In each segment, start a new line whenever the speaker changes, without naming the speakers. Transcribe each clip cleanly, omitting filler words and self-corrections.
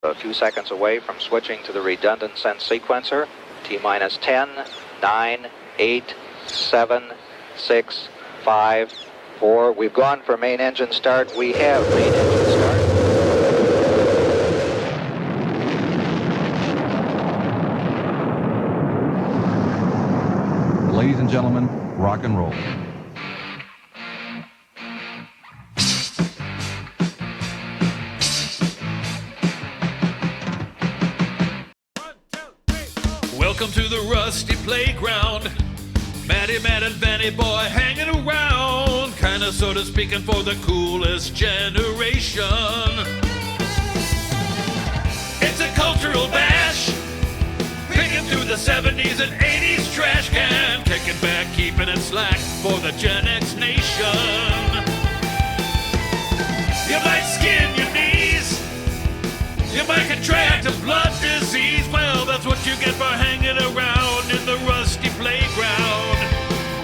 A few seconds away from switching to the redundant sense sequencer. T-minus 10, 9, 8, 7, 6, 5, 4. We've gone for main engine start. We have main engine start.
Ladies and gentlemen, rock and roll.
Welcome to the rusty playground. Mattyman and Vannyboy hanging around, kinda sorta speaking for the coolest generation. It's a cultural bash, picking through the 70s and 80s trash can, kicking back, keeping it slack for the Gen X nation. You might skin your knees, you might contract a blood disease. Well, that's what you get for hanging around in the rusty playground.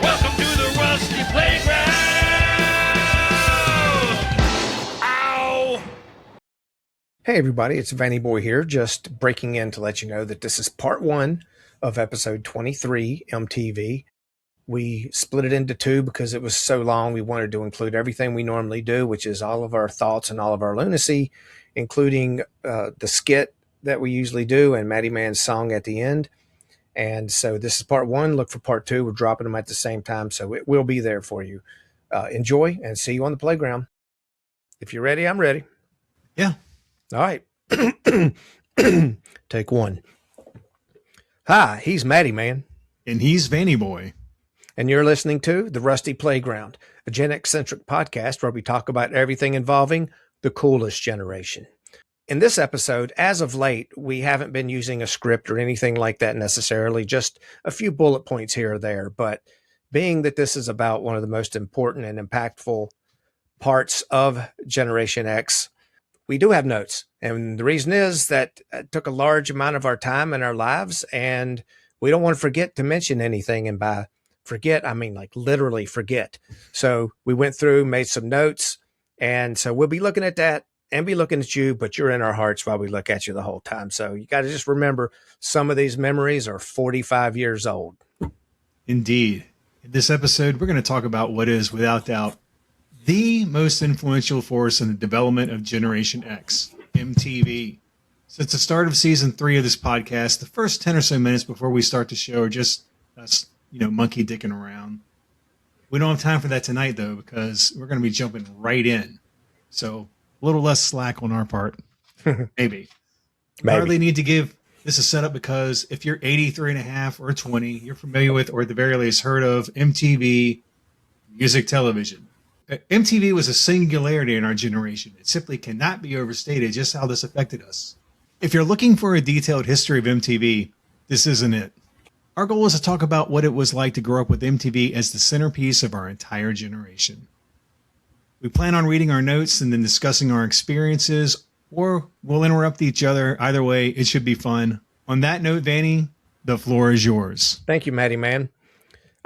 Welcome to the rusty playground. Ow!
Hey everybody, it's Vannyboy here, just breaking in to let you know that this is part one of episode 23, MTV. We split it into two because it was so long. We wanted to include everything we normally do, which is all of our thoughts and all of our lunacy, including the skit that we usually do and Mattyman's song at the end. And so this is part one. Look for part two. We're dropping them at the same time, so it will be there for you. Enjoy and see you on the playground. If you're ready, I'm ready.
Yeah.
All right. Take one. Hi, he's Mattyman.
And he's Vannyboy.
And you're listening to The Rusty Playground, a Gen X-centric podcast where we talk about everything involving the coolest generation. In this episode, as of late, we haven't been using a script or anything like that necessarily, just a few bullet points here or there. But being that this is about one of the most important and impactful parts of Generation X, we do have notes. And the reason is that it took a large amount of our time in our lives, and we don't want to forget to mention anything. And by forget, I mean like literally forget. So we went through, made some notes, and so we'll be looking at that and be looking at you, but you're in our hearts while we look at you the whole time. So you got to just remember some of these memories are 45 years old.
Indeed. In this episode, we're going to talk about what is, without doubt, the most influential force in the development of Generation X, MTV. Since the start of season 3 of this podcast, the first 10 or so minutes before we start the show are just us, monkey dicking around. We don't have time for that tonight, though, because we're going to be jumping right in. So a little less slack on our part. Maybe. We hardly need to give this a setup because if you're 83 and a half or 20, you're familiar with, or at the very least heard of, MTV music television. MTV was a singularity in our generation. It simply cannot be overstated just how this affected us. If you're looking for a detailed history of MTV, this isn't it. Our goal is to talk about what it was like to grow up with MTV as the centerpiece of our entire generation. We plan on reading our notes and then discussing our experiences, or we'll interrupt each other. Either way, it should be fun. On that note, Vanny, the floor is yours.
Thank you, Mattyman.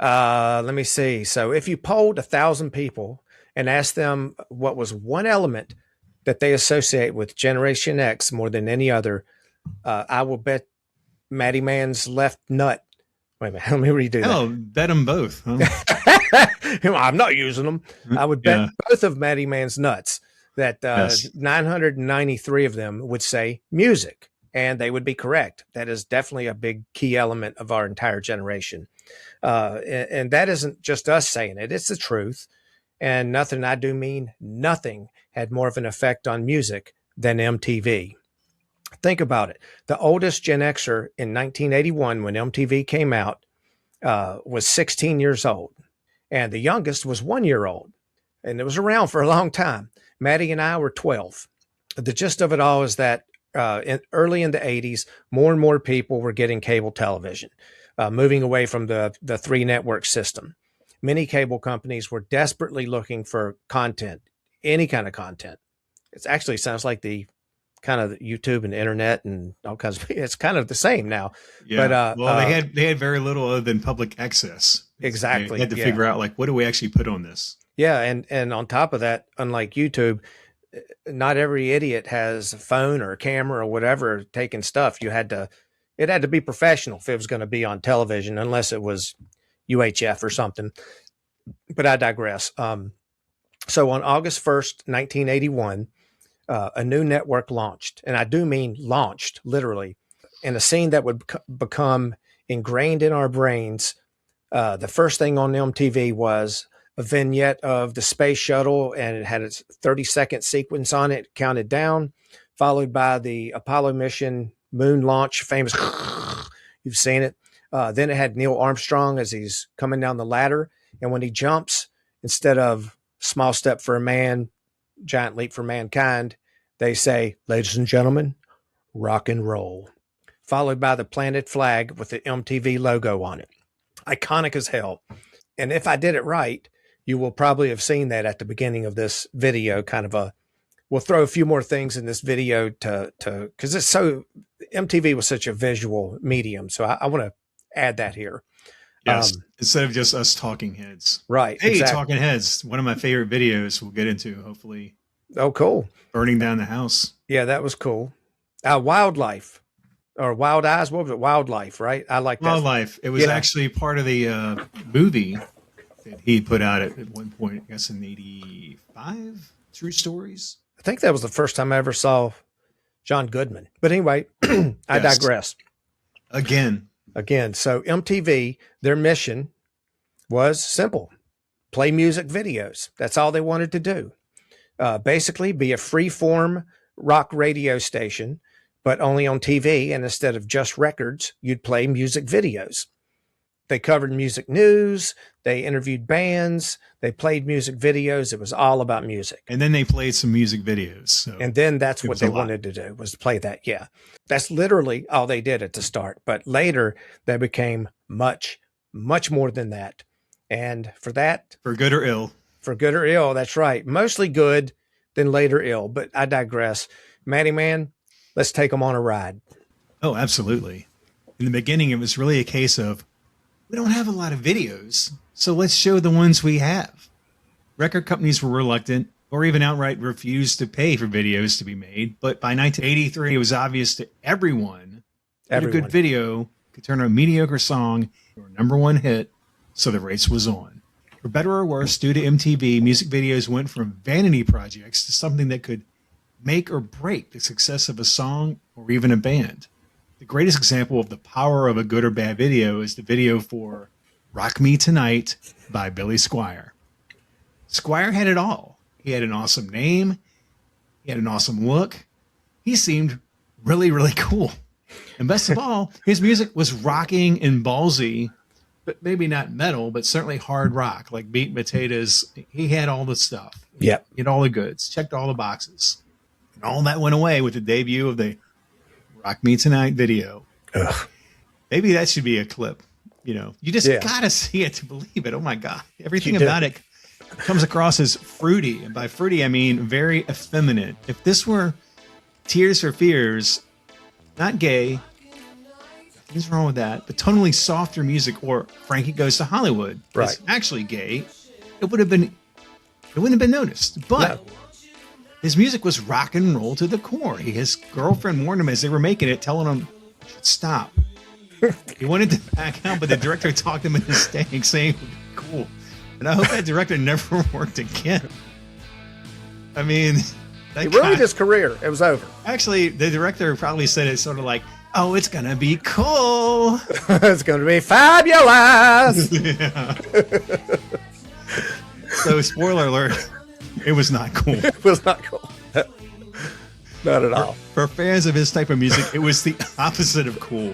Let me see. So if you polled 1,000 people and asked them what was one element that they associate with Generation X more than any other, I will bet Mattyman's left nut. Wait a minute, let me redo that.
Oh, bet them both. Huh?
I'm not using them. I would bet both of Mattyman's nuts that
Yes.
993 of them would say music, and they would be correct. That is definitely a big key element of our entire generation. And that isn't just us saying it. It's the truth. And nothing had more of an effect on music than MTV. Think about it. The oldest Gen Xer in 1981, when MTV came out, was 16 years old. And the youngest was 1 year old. And it was around for a long time. Maddie and I were 12. The gist of it all is that early in the 80s, more and more people were getting cable television, moving away from the 3-network system. Many cable companies were desperately looking for content, any kind of content. It actually sounds like the kind of YouTube and internet and all kinds of, it's kind of the same now.
Yeah.
But
they had very little other than public access.
Exactly.
They had to figure out, like, what do we actually put on this?
Yeah. And on top of that, unlike YouTube, not every idiot has a phone or a camera or whatever taking stuff. It had to be professional if it was going to be on television, unless it was UHF or something. But I digress. So on August 1st, 1981, a new network launched, and I do mean launched, literally, in a scene that would become ingrained in our brains. The first thing on MTV was a vignette of the space shuttle, and it had its 30-second sequence on it, counted down, followed by the Apollo mission moon launch, famous, you've seen it. Then it had Neil Armstrong as he's coming down the ladder, and when he jumps, instead of small step for a man, giant leap for mankind, they say, ladies and gentlemen, rock and roll, followed by the planted flag with the MTV logo on it. Iconic as hell. And if I did it right, you will probably have seen that at the beginning of this video, we'll throw a few more things in this video because MTV was such a visual medium. So I want to add that here.
Yes. Instead of just us talking heads.
Right.
Hey,
exactly.
Talking Heads. One of my favorite videos we'll get into, hopefully.
Oh, cool.
Burning down the house.
Yeah, that was cool. Wildlife or Wild Eyes. What was it? Wildlife, right? I like that.
Wildlife. It was actually part of the movie that he put out at one point, I guess in 85, True Stories.
I think that was the first time I ever saw John Goodman. But anyway, I digress. Again, so MTV, their mission was simple. Play music videos. That's all they wanted to do. Basically, be a free-form rock radio station, but only on TV. And instead of just records, you'd play music videos. They covered music news. They interviewed bands. They played music videos. It was all about music.
And then they played some music videos. So
and then that's what they wanted to do, was play that. Yeah. That's literally all they did at the start. But later, they became much, much more than that. And for that...
For good or ill.
For good or ill, that's right. Mostly good, then later ill. But I digress. Mattyman, let's take them on a ride.
Oh, absolutely. In the beginning, it was really a case of, we don't have a lot of videos, so let's show the ones we have. Record companies were reluctant or even outright refused to pay for videos to be made. But by 1983, it was obvious to everyone that a good video could turn a mediocre song into a #1 hit, so the race was on. For better or worse, due to MTV, music videos went from vanity projects to something that could make or break the success of a song or even a band. The greatest example of the power of a good or bad video is the video for Rock Me Tonight by Billy Squier. Squier had it all. He had an awesome name. He had an awesome look. He seemed really, really cool. And best of all, his music was rocking and ballsy, but maybe not metal, but certainly hard rock, like Meat and Potatoes. He had all the stuff.
Yeah.
He had all the goods, checked all the boxes. And all that went away with the debut of the Rock Me Tonight video.
Ugh.
Maybe that should be a clip. You just gotta see it to believe it. Oh my God. Everything about it comes across as fruity. And by fruity, I mean very effeminate. If this were Tears for Fears, not gay, nothing's wrong with that, but tonally softer music, or Frankie Goes to Hollywood,
right,
is actually gay, it wouldn't have been noticed. But his music was rock and roll to the core. His girlfriend warned him as they were making it, telling him, stop. He wanted to back out, but the director talked him into staying, saying, cool. And I hope that director never worked again. I mean,
he ruined his career. It was over.
Actually, the director probably said it sort of like, oh, it's going to be cool.
It's going to be fabulous.
Yeah. So, spoiler alert. It was not cool.
It was not cool. Not at all.
For fans of his type of music, it was the opposite of cool.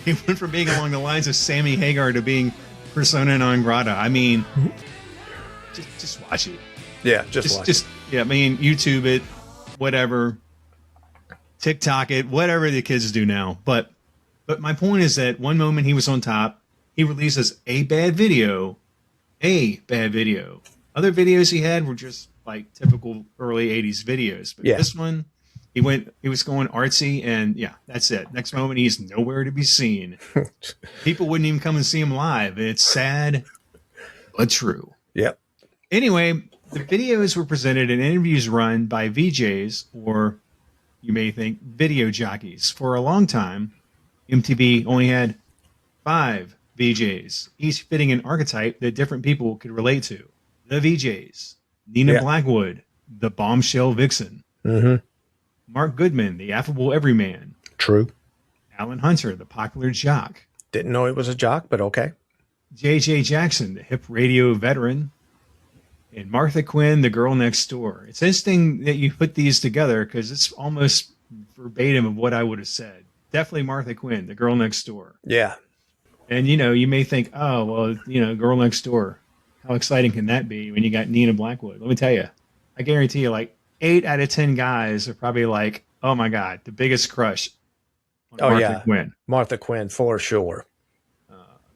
He went from being along the lines of Sammy Hagar to being persona non grata. I mean, just watch it.
Yeah, just watch it.
Yeah, I mean, YouTube it, whatever, TikTok it, whatever the kids do now. But my point is that one moment he was on top, he releases a bad video. Other videos he had were just like typical early 80s videos. But this one, he was going artsy, and that's it. Next moment, he's nowhere to be seen. People wouldn't even come and see him live. It's sad, but true.
Yep.
Anyway, The videos were presented in interviews run by VJs, or you may think video jockeys. For a long time, MTV only had 5 VJs, each fitting an archetype that different people could relate to. The VJs, Nina Blackwood, the bombshell vixen, Mark Goodman, the affable everyman,
True.
Alan Hunter, the popular jock,
Didn't know he was a jock, but okay.
J.J. Jackson, the hip radio veteran, and Martha Qwinn, the girl next door. It's interesting that you put these together because it's almost verbatim of what I would have said. Definitely Martha Qwinn, the girl next door.
Yeah.
And, you may think, oh, well, girl next door. How exciting can that be when you got Nina Blackwood? Let me tell you, I guarantee you, like 8 out of 10 guys are probably like, oh, my God, the biggest crush on Martha Qwinn.
Martha Qwinn, for sure.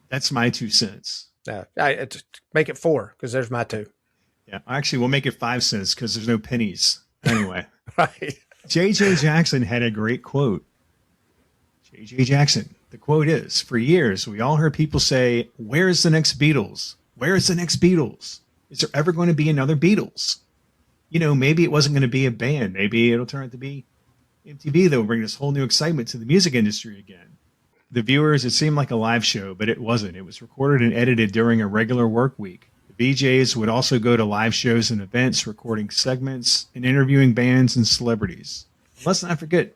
That's my 2 cents.
Make it 4 because there's my 2.
Yeah, actually, we'll make it 5 cents because there's no pennies. Anyway,
Right.
J.J. Jackson had a great quote. J.J. Jackson, the quote is, for years, we all heard people say, where's the next Beatles? Where's the next Beatles? Is there ever going to be another Beatles? Maybe it wasn't going to be a band. Maybe it'll turn out to be MTV that will bring this whole new excitement to the music industry again. The viewers, it seemed like a live show, but it wasn't. It was recorded and edited during a regular work week. The VJs would also go to live shows and events, recording segments and interviewing bands and celebrities. Let's not forget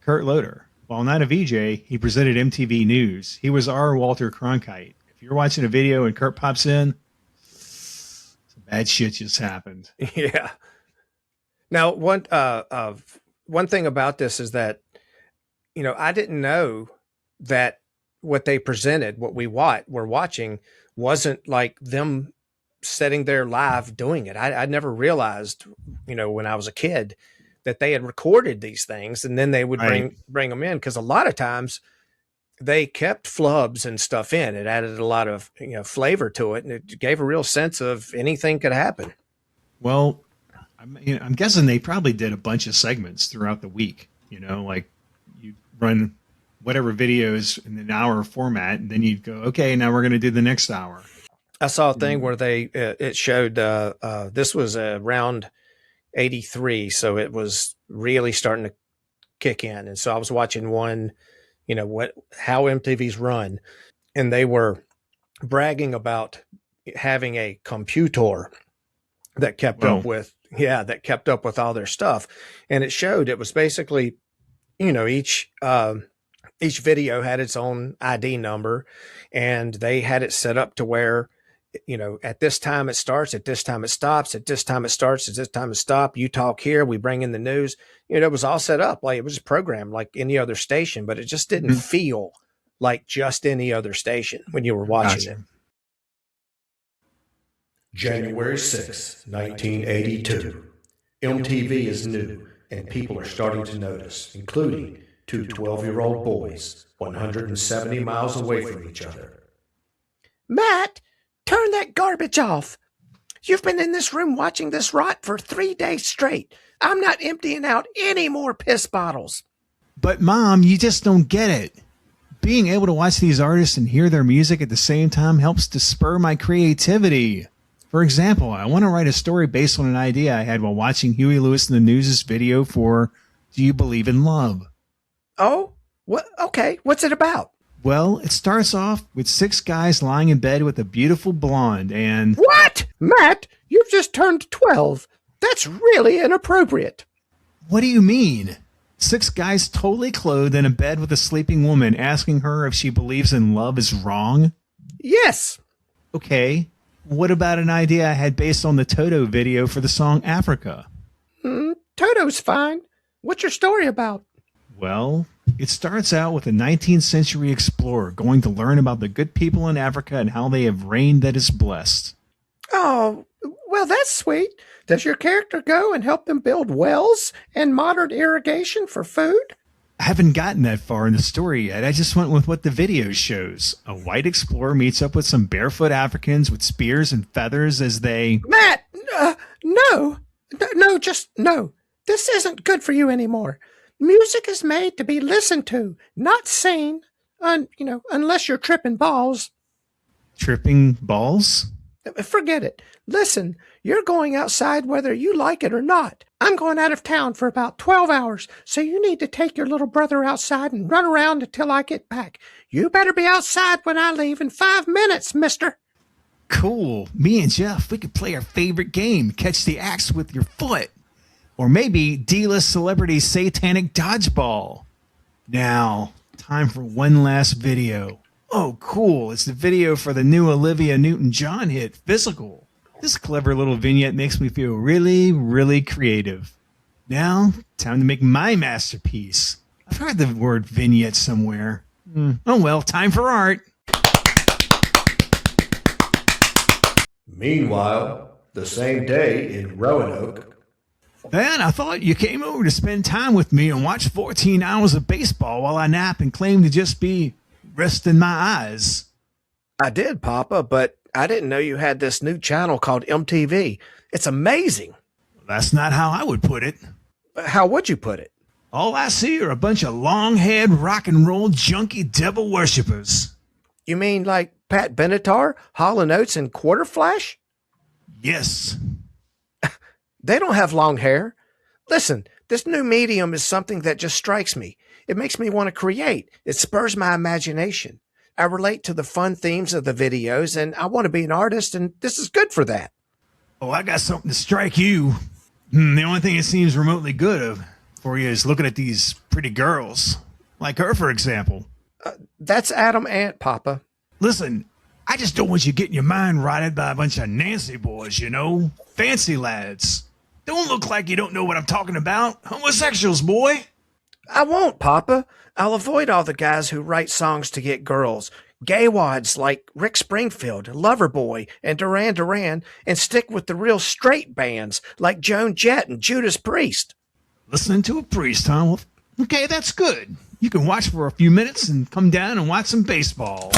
Kurt Loder. While not a VJ, he presented MTV News. He was our Walter Cronkite. If you're watching a video and Kurt pops in, some bad shit just happened.
Yeah. Now, one thing about this is that, I didn't know that what they presented, what we're watching, wasn't like them sitting there live doing it. I never realized, when I was a kid, that they had recorded these things and then they would bring them in, because a lot of times they kept flubs and stuff in. It added a lot of flavor to it, and it gave a real sense of anything could happen.
Well, I'm guessing they probably did a bunch of segments throughout the week. Like you run whatever videos in an hour format, and then you'd go, okay, now we're going to do the next hour.
I saw a thing where it showed this was around 83, so it was really starting to kick in. And so I was watching one, how MTV's run, and they were bragging about having a computer that kept up with all their stuff. And it showed, it was basically, each video had its own ID number, and they had it set up to where, at this time it starts, at this time it stops, at this time it starts, at this time it stops. You talk here, we bring in the news. It was all set up like it was programmed like any other station, but it just didn't feel like just any other station when you were watching it.
January 6, 1982. MTV is new, and people are starting to notice, including 2 12-year-old boys 170 miles away from each other.
Matt, turn that garbage off. You've been in this room watching this rot for 3 days straight. I'm not emptying out any more piss bottles.
But Mom, you just don't get it. Being able to watch these artists and hear their music at the same time helps to spur my creativity. For example, I want to write a story based on an idea I had while watching Huey Lewis in the News' video for Do You Believe in Love?
Oh, what? Okay, what's it about?
Well, it starts off with 6 guys lying in bed with a beautiful blonde and...
What? Matt, you've just turned 12. That's really inappropriate.
What do you mean? 6 guys totally clothed in a bed with a sleeping woman asking her if she believes in love is wrong?
Yes.
Okay. What about an idea I had based on the Toto video for the song Africa?
Toto's fine. What's your story about?
Well, it starts out with a 19th century explorer going to learn about the good people in Africa and how they have reigned that is blessed.
Oh, well, that's sweet. Does your character go and help them build wells and modern irrigation for food?
I haven't gotten that far in the story yet. I just went with what the video shows. A white explorer meets up with some barefoot Africans with spears and feathers as they...
Matt, no. This isn't good for you anymore. Music is made to be listened to, not seen, unless you're tripping balls.
Tripping balls?
Forget it. Listen, you're going outside whether you like it or not. I'm going out of town for about 12 hours, so you need to take your little brother outside and run around until I get back. You better be outside when I leave in 5 minutes, mister.
Cool. Me and Jeff, we could play our favorite game, catch the axe with your foot. Or maybe D-list celebrity satanic dodgeball. Now, time for one last video. Oh, cool. It's the video for the new Olivia Newton-John hit, Physical. This clever little vignette makes me feel really, really creative. Now, time to make my masterpiece. I've heard the word vignette somewhere. Oh well, time for art.
Meanwhile, the same day in Roanoke.
Van, I thought you came over to spend time with me and watch 14 hours of baseball while I nap and claim to just be resting my eyes.
I did, Papa, but I didn't know you had this new channel called MTV. It's amazing.
That's not how I would put it.
How would you put it?
All I see are a bunch of long-haired rock and roll junkie devil worshippers.
You mean like Pat Benatar, Hall & Oates, and Quarter Flash?
Yes.
They don't have long hair. Listen, this new medium is something that just strikes me. It makes me want to create. It spurs my imagination. I relate to the fun themes of the videos, and I want to be an artist, and this is good for that.
Oh, I got something to strike you. The only thing that seems remotely good for you is looking at these pretty girls. Like her, for example.
That's Adam Ant, Papa.
Listen, I just don't want you getting your mind rotted by a bunch of Nancy boys, you know? Fancy lads. Don't look like you don't know what I'm talking about. Homosexuals, boy.
I won't, Papa. I'll avoid all the guys who write songs to get girls. Gay wads like Rick Springfield, Loverboy, and Duran Duran, and stick with the real straight bands like Joan Jett and Judas Priest.
Listening to a priest, huh? Well, okay, that's good. You can watch for a few minutes and come down and watch some baseball.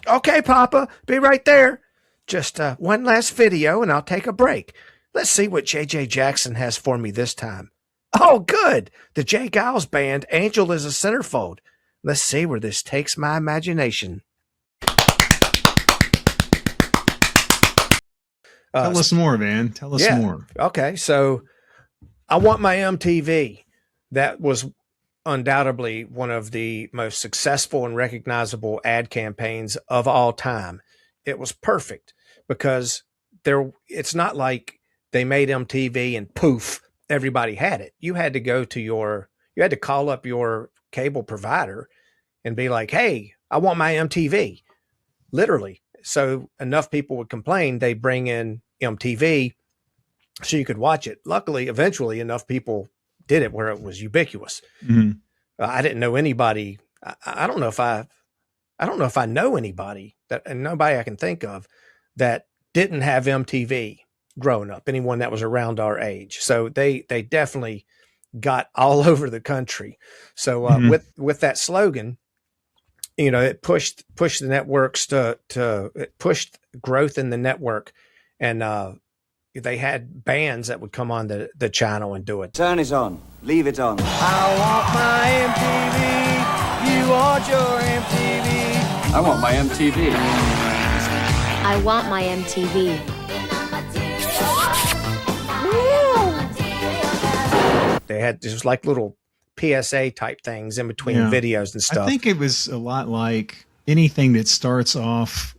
Okay, Papa, be right there. Just one last video and I'll take a break. Let's see what J.J. Jackson has for me this time. Oh, good. The Jay Giles Band, Angel is a Centerfold. Let's see where this takes my imagination.
Tell us more, Van. Tell us more.
Okay, so I Want My MTV. That was undoubtedly one of the most successful and recognizable ad campaigns of all time. It was perfect because it's not like they made MTV and poof, everybody had it. You had to call up your cable provider and be like, hey, I want my MTV. Literally. So enough people would complain, they bring in MTV so you could watch it. Luckily, eventually enough people did it where it was ubiquitous.
Mm-hmm.
I didn't know anybody. I don't know if I know anybody and nobody I can think of that didn't have MTV growing up, anyone that was around our age. So they definitely got all over the country. So with that slogan, you know, it pushed the networks it pushed growth in the network, and they had bands that would come on the channel and do it.
Turn it on. Leave it on.
I want my MTV. You want your MTV.
I want my MTV.
I want my MTV.
They had just like little PSA type things in between videos and stuff.
I think it was a lot like anything that starts off,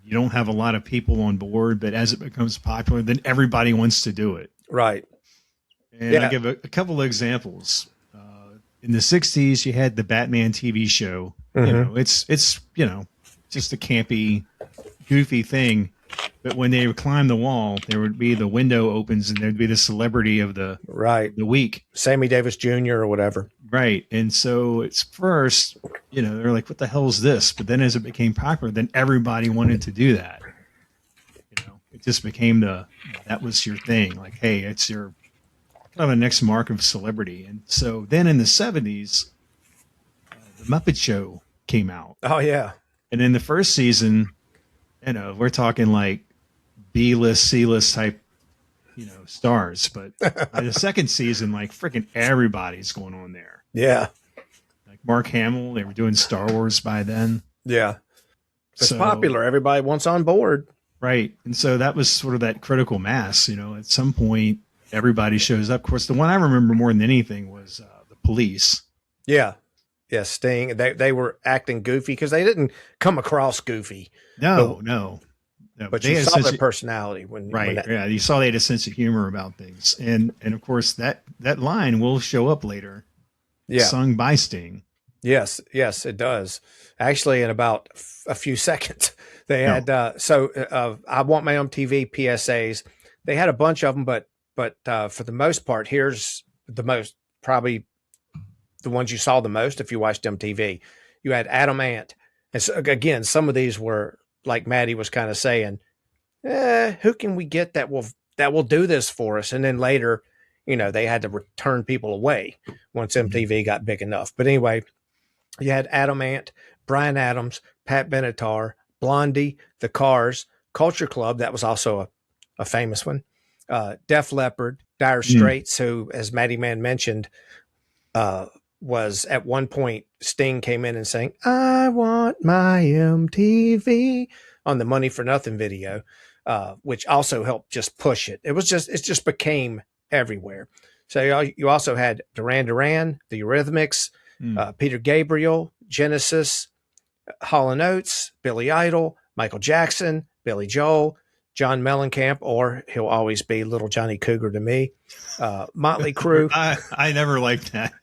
you don't have a lot of people on board, but as it becomes popular, then everybody wants to do it.
Right.
And I'll give a couple of examples. In the 60s, you had the Batman TV show.
Mm-hmm.
You know, it's just a campy, goofy thing. But when they would climb the wall, there would be the window opens and there'd be the celebrity of the week.
Sammy Davis Jr. or whatever.
Right. And so it's first, they're like, what the hell is this? But then as it became popular, then everybody wanted to do that. It just became that was your thing. Like, hey, it's your kind of a next mark of celebrity. And so then in the 70s, the Muppet Show came out.
Oh, yeah.
And in the first season, we're talking like B-list, C-list type, stars. But by the second season, like freaking everybody's going on there.
Yeah.
Like Mark Hamill, they were doing Star Wars by then.
Yeah. It's popular. Everybody wants on board.
Right. And so that was sort of that critical mass, at some point everybody shows up. Of course, the one I remember more than anything was the Police.
Yeah. Yeah. Sting. They were acting goofy because they didn't come across goofy.
No.
But you saw their personality
Yeah. You saw they had a sense of humor about things. And of course that line will show up later.
Yeah.
Sung by Sting.
Yes, it does. Actually, in about a few seconds, they had. I want my MTV PSAs. They had a bunch of them, but for the most part, here's the most probably the ones you saw the most if you watched MTV. You had Adam Ant, and so, again, some of these were like Maddie was kind of saying, "Who can we get that will do this for us?" And then later, they had to turn people away once MTV got big enough. But anyway. You had Adam Ant, Bryan Adams, Pat Benatar, Blondie, The Cars, Culture Club. That was also a famous one. Def Leppard, Dire Straits, who, as Mattyman mentioned, was at one point Sting came in and sang, "I want my MTV" on the Money for Nothing video, which also helped just push it. It just became everywhere. So you also had Duran Duran, the Eurythmics, Peter Gabriel, Genesis, Hall & Oates, Billy Idol, Michael Jackson, Billy Joel, John Mellencamp, or he'll always be Little Johnny Cougar to me, Motley Crue.
I never liked that.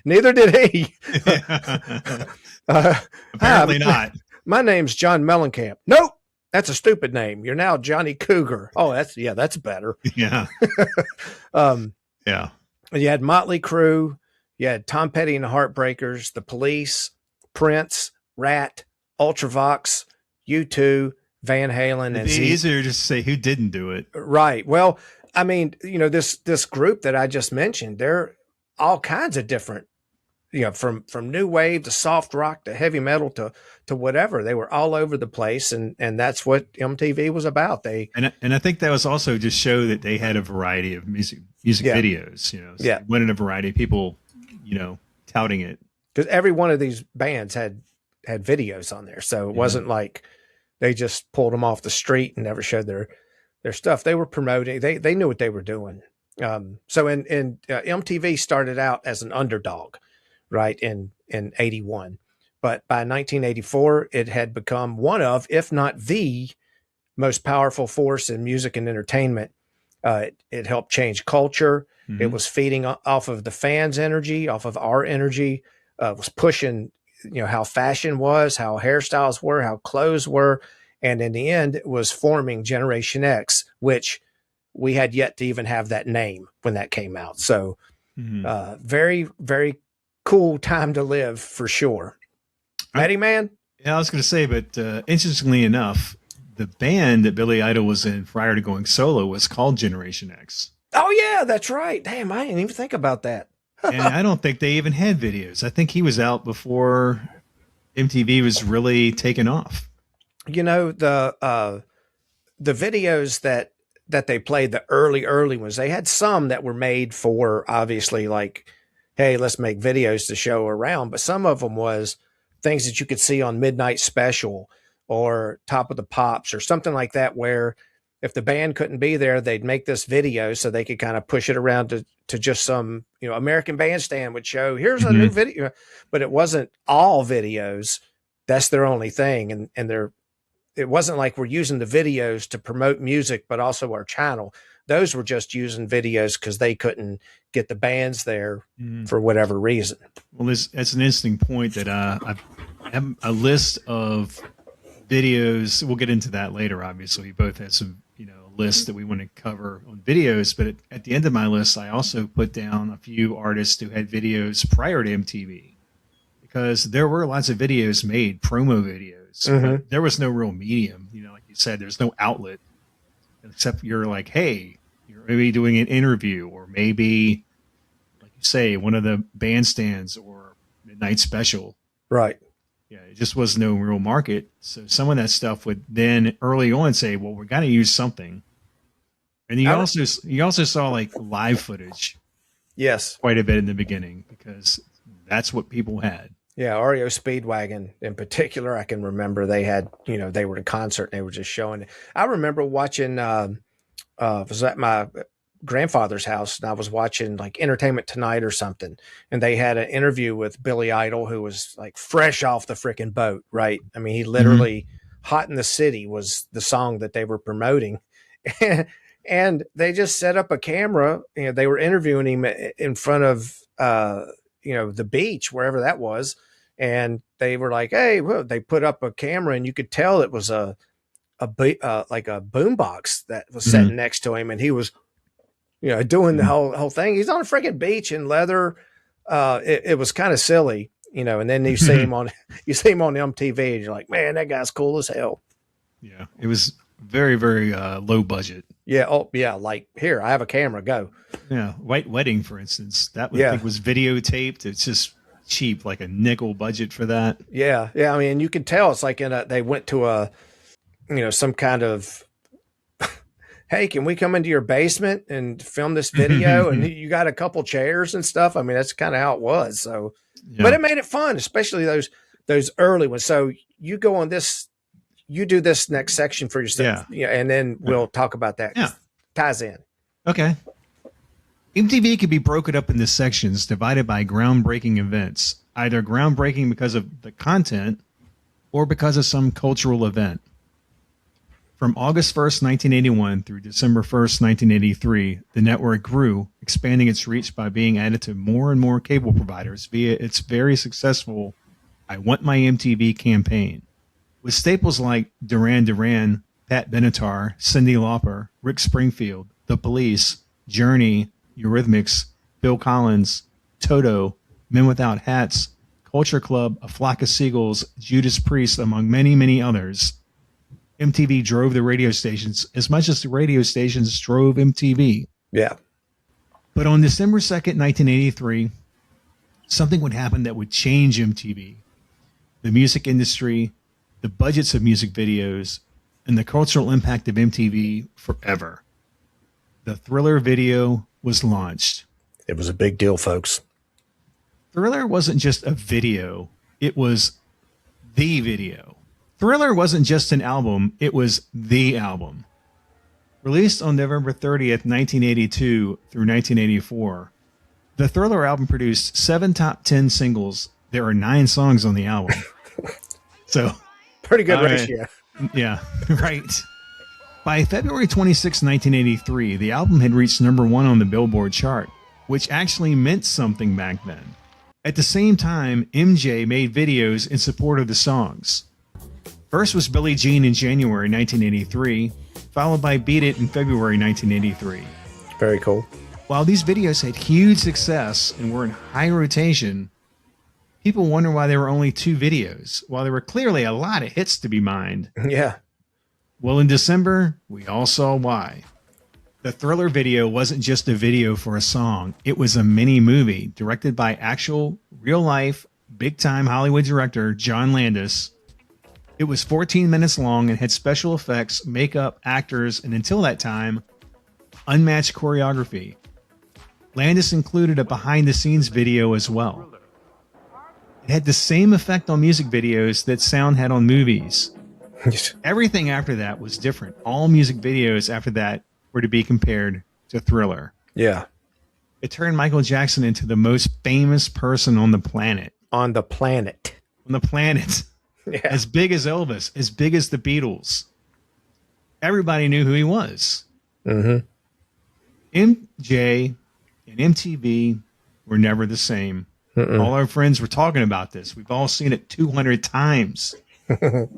Neither did he.
Apparently not.
My name's John Mellencamp. Nope. That's a stupid name. You're now Johnny Cougar. Oh, that's better.
Yeah.
Yeah. You had Motley Crue. You had Tom Petty and the Heartbreakers, The Police, Prince, Rat, Ultravox, U2, Van Halen, and
it'd be easier just to say who didn't do it.
Right. Well, I mean, this group that I just mentioned, they're all kinds of different, from new wave to soft rock to heavy metal to whatever. They were all over the place, and that's what MTV was about.
And I think that was also just show that they had a variety of music videos. So they wanted a variety of people. Touting it,
because every one of these bands had videos on there, so it wasn't like they just pulled them off the street and never showed their stuff. They were promoting. They knew what they were doing. So MTV started out as an underdog, right in '81, but by 1984 it had become one of, if not the most powerful force in music and entertainment. It helped change culture. Mm-hmm. It was feeding off of the fans' energy, off of our energy. Was pushing, how fashion was, how hairstyles were, how clothes were, and in the end, it was forming Generation X, which we had yet to even have that name when that came out. So, very, very cool time to live for sure. Mattyman?
Yeah, I was going to say, but interestingly enough, the band that Billy Idol was in prior to going solo was called Generation X.
Oh, yeah, that's right. Damn, I didn't even think about that.
And I don't think they even had videos. I think he was out before MTV was really taken off.
The videos that they played, the early ones, they had some that were made for, obviously, like, hey, let's make videos to show around. But some of them was things that you could see on Midnight Special or Top of the Pops or something like that, where if the band couldn't be there, they'd make this video so they could kind of push it around to just some, American Bandstand would show, here's a new video, but it wasn't all videos. That's their only thing. And it wasn't like we're using the videos to promote music, but also our channel. Those were just using videos because they couldn't get the bands there for whatever reason.
Well, that's an interesting point that I have a list of videos. We'll get into that later. Obviously, we both have some, lists that we want to cover on videos. But at the end of my list, I also put down a few artists who had videos prior to MTV, because there were lots of videos made, promo videos. But there was no real medium. Like you said, there's no outlet except you're like, hey, you're maybe doing an interview, or maybe, like you say, one of the bandstands or Midnight Special.
Right.
Yeah, it just was no real market. So some of that stuff would then early on say, well, we're going to use something. And you also saw like live footage.
Yes.
Quite a bit in the beginning, because that's what people had.
Yeah, REO Speedwagon in particular, I can remember they had, they were in concert and they were just showing it. I remember watching, was at my grandfather's house, and I was watching like Entertainment Tonight or something, and they had an interview with Billy Idol, who was like fresh off the freaking boat, right? I mean, he literally Hot in the City was the song that they were promoting. And they just set up a camera, they were interviewing him in front of, the beach, wherever that was. And they were like, hey, well, they put up a camera and you could tell it was like a boombox that was sitting next to him. And he was, doing the whole thing. He's on a freaking beach in leather. It was kind of silly, and then you see him on MTV and you're like, man, that guy's cool as hell.
Yeah. It was very, very low budget.
Yeah. Oh yeah. Like, here, I have a camera, go.
Yeah. White Wedding, for instance, that I think was videotaped. It's just cheap, like a nickel budget for that.
Yeah. Yeah. I mean, you can tell it's like they went to some kind of, hey, can we come into your basement and film this video? And you got a couple chairs and stuff. I mean, that's kind of how it was. So, but it made it fun, especially those early ones. So you go on this, you do this next section for yourself, and then we'll talk about that.
Yeah.
Ties in.
Okay. MTV could be broken up into sections divided by groundbreaking events, either groundbreaking because of the content or because of some cultural event. From August 1st, 1981 through December 1st, 1983, the network grew, expanding its reach by being added to more and more cable providers via its very successful I Want My MTV campaign. With staples like Duran Duran, Pat Benatar, Cyndi Lauper, Rick Springfield, The Police, Journey, Eurythmics, Phil Collins, Toto, Men Without Hats, Culture Club, A Flock of Seagulls, Judas Priest, among many, many others, MTV drove the radio stations as much as the radio stations drove MTV.
Yeah.
But on December 2nd, 1983, something would happen that would change MTV, the music industry, the budgets of music videos, and the cultural impact of MTV forever. The Thriller video was launched.
It was a big deal, folks.
Thriller wasn't just a video. It was the video. Thriller wasn't just an album. It was the album. Released on November 30th, 1982 through 1984, the Thriller album produced 7 top 10 singles. There are 9 songs on the album. So,
pretty good ratio.
Yeah, right. By February 26, 1983, the album had reached number 1 on the Billboard chart, which actually meant something back then. At the same time, MJ made videos in support of the songs. First was Billie Jean in January 1983, followed by Beat It in February 1983.
Very cool.
While these videos had huge success and were in high rotation, people wonder why there were only 2 videos, while there were clearly a lot of hits to be mined.
Yeah.
Well, in December, we all saw why. The Thriller video wasn't just a video for a song. It was a mini movie directed by actual, real-life, big-time Hollywood director John Landis. It was 14 minutes long and had special effects, makeup, actors, and until that time, unmatched choreography. Landis included a behind-the-scenes video as well. It had the same effect on music videos that sound had on movies. Everything after that was different. All music videos after that were to be compared to Thriller.
Yeah.
It turned Michael Jackson into the most famous person on the planet.
On the planet.
On the planet. Yeah. As big as Elvis, as big as the Beatles. Everybody knew who he was.
Mm-hmm.
MJ and MTV were never the same. All our friends were talking about this. We've all seen it 200 times.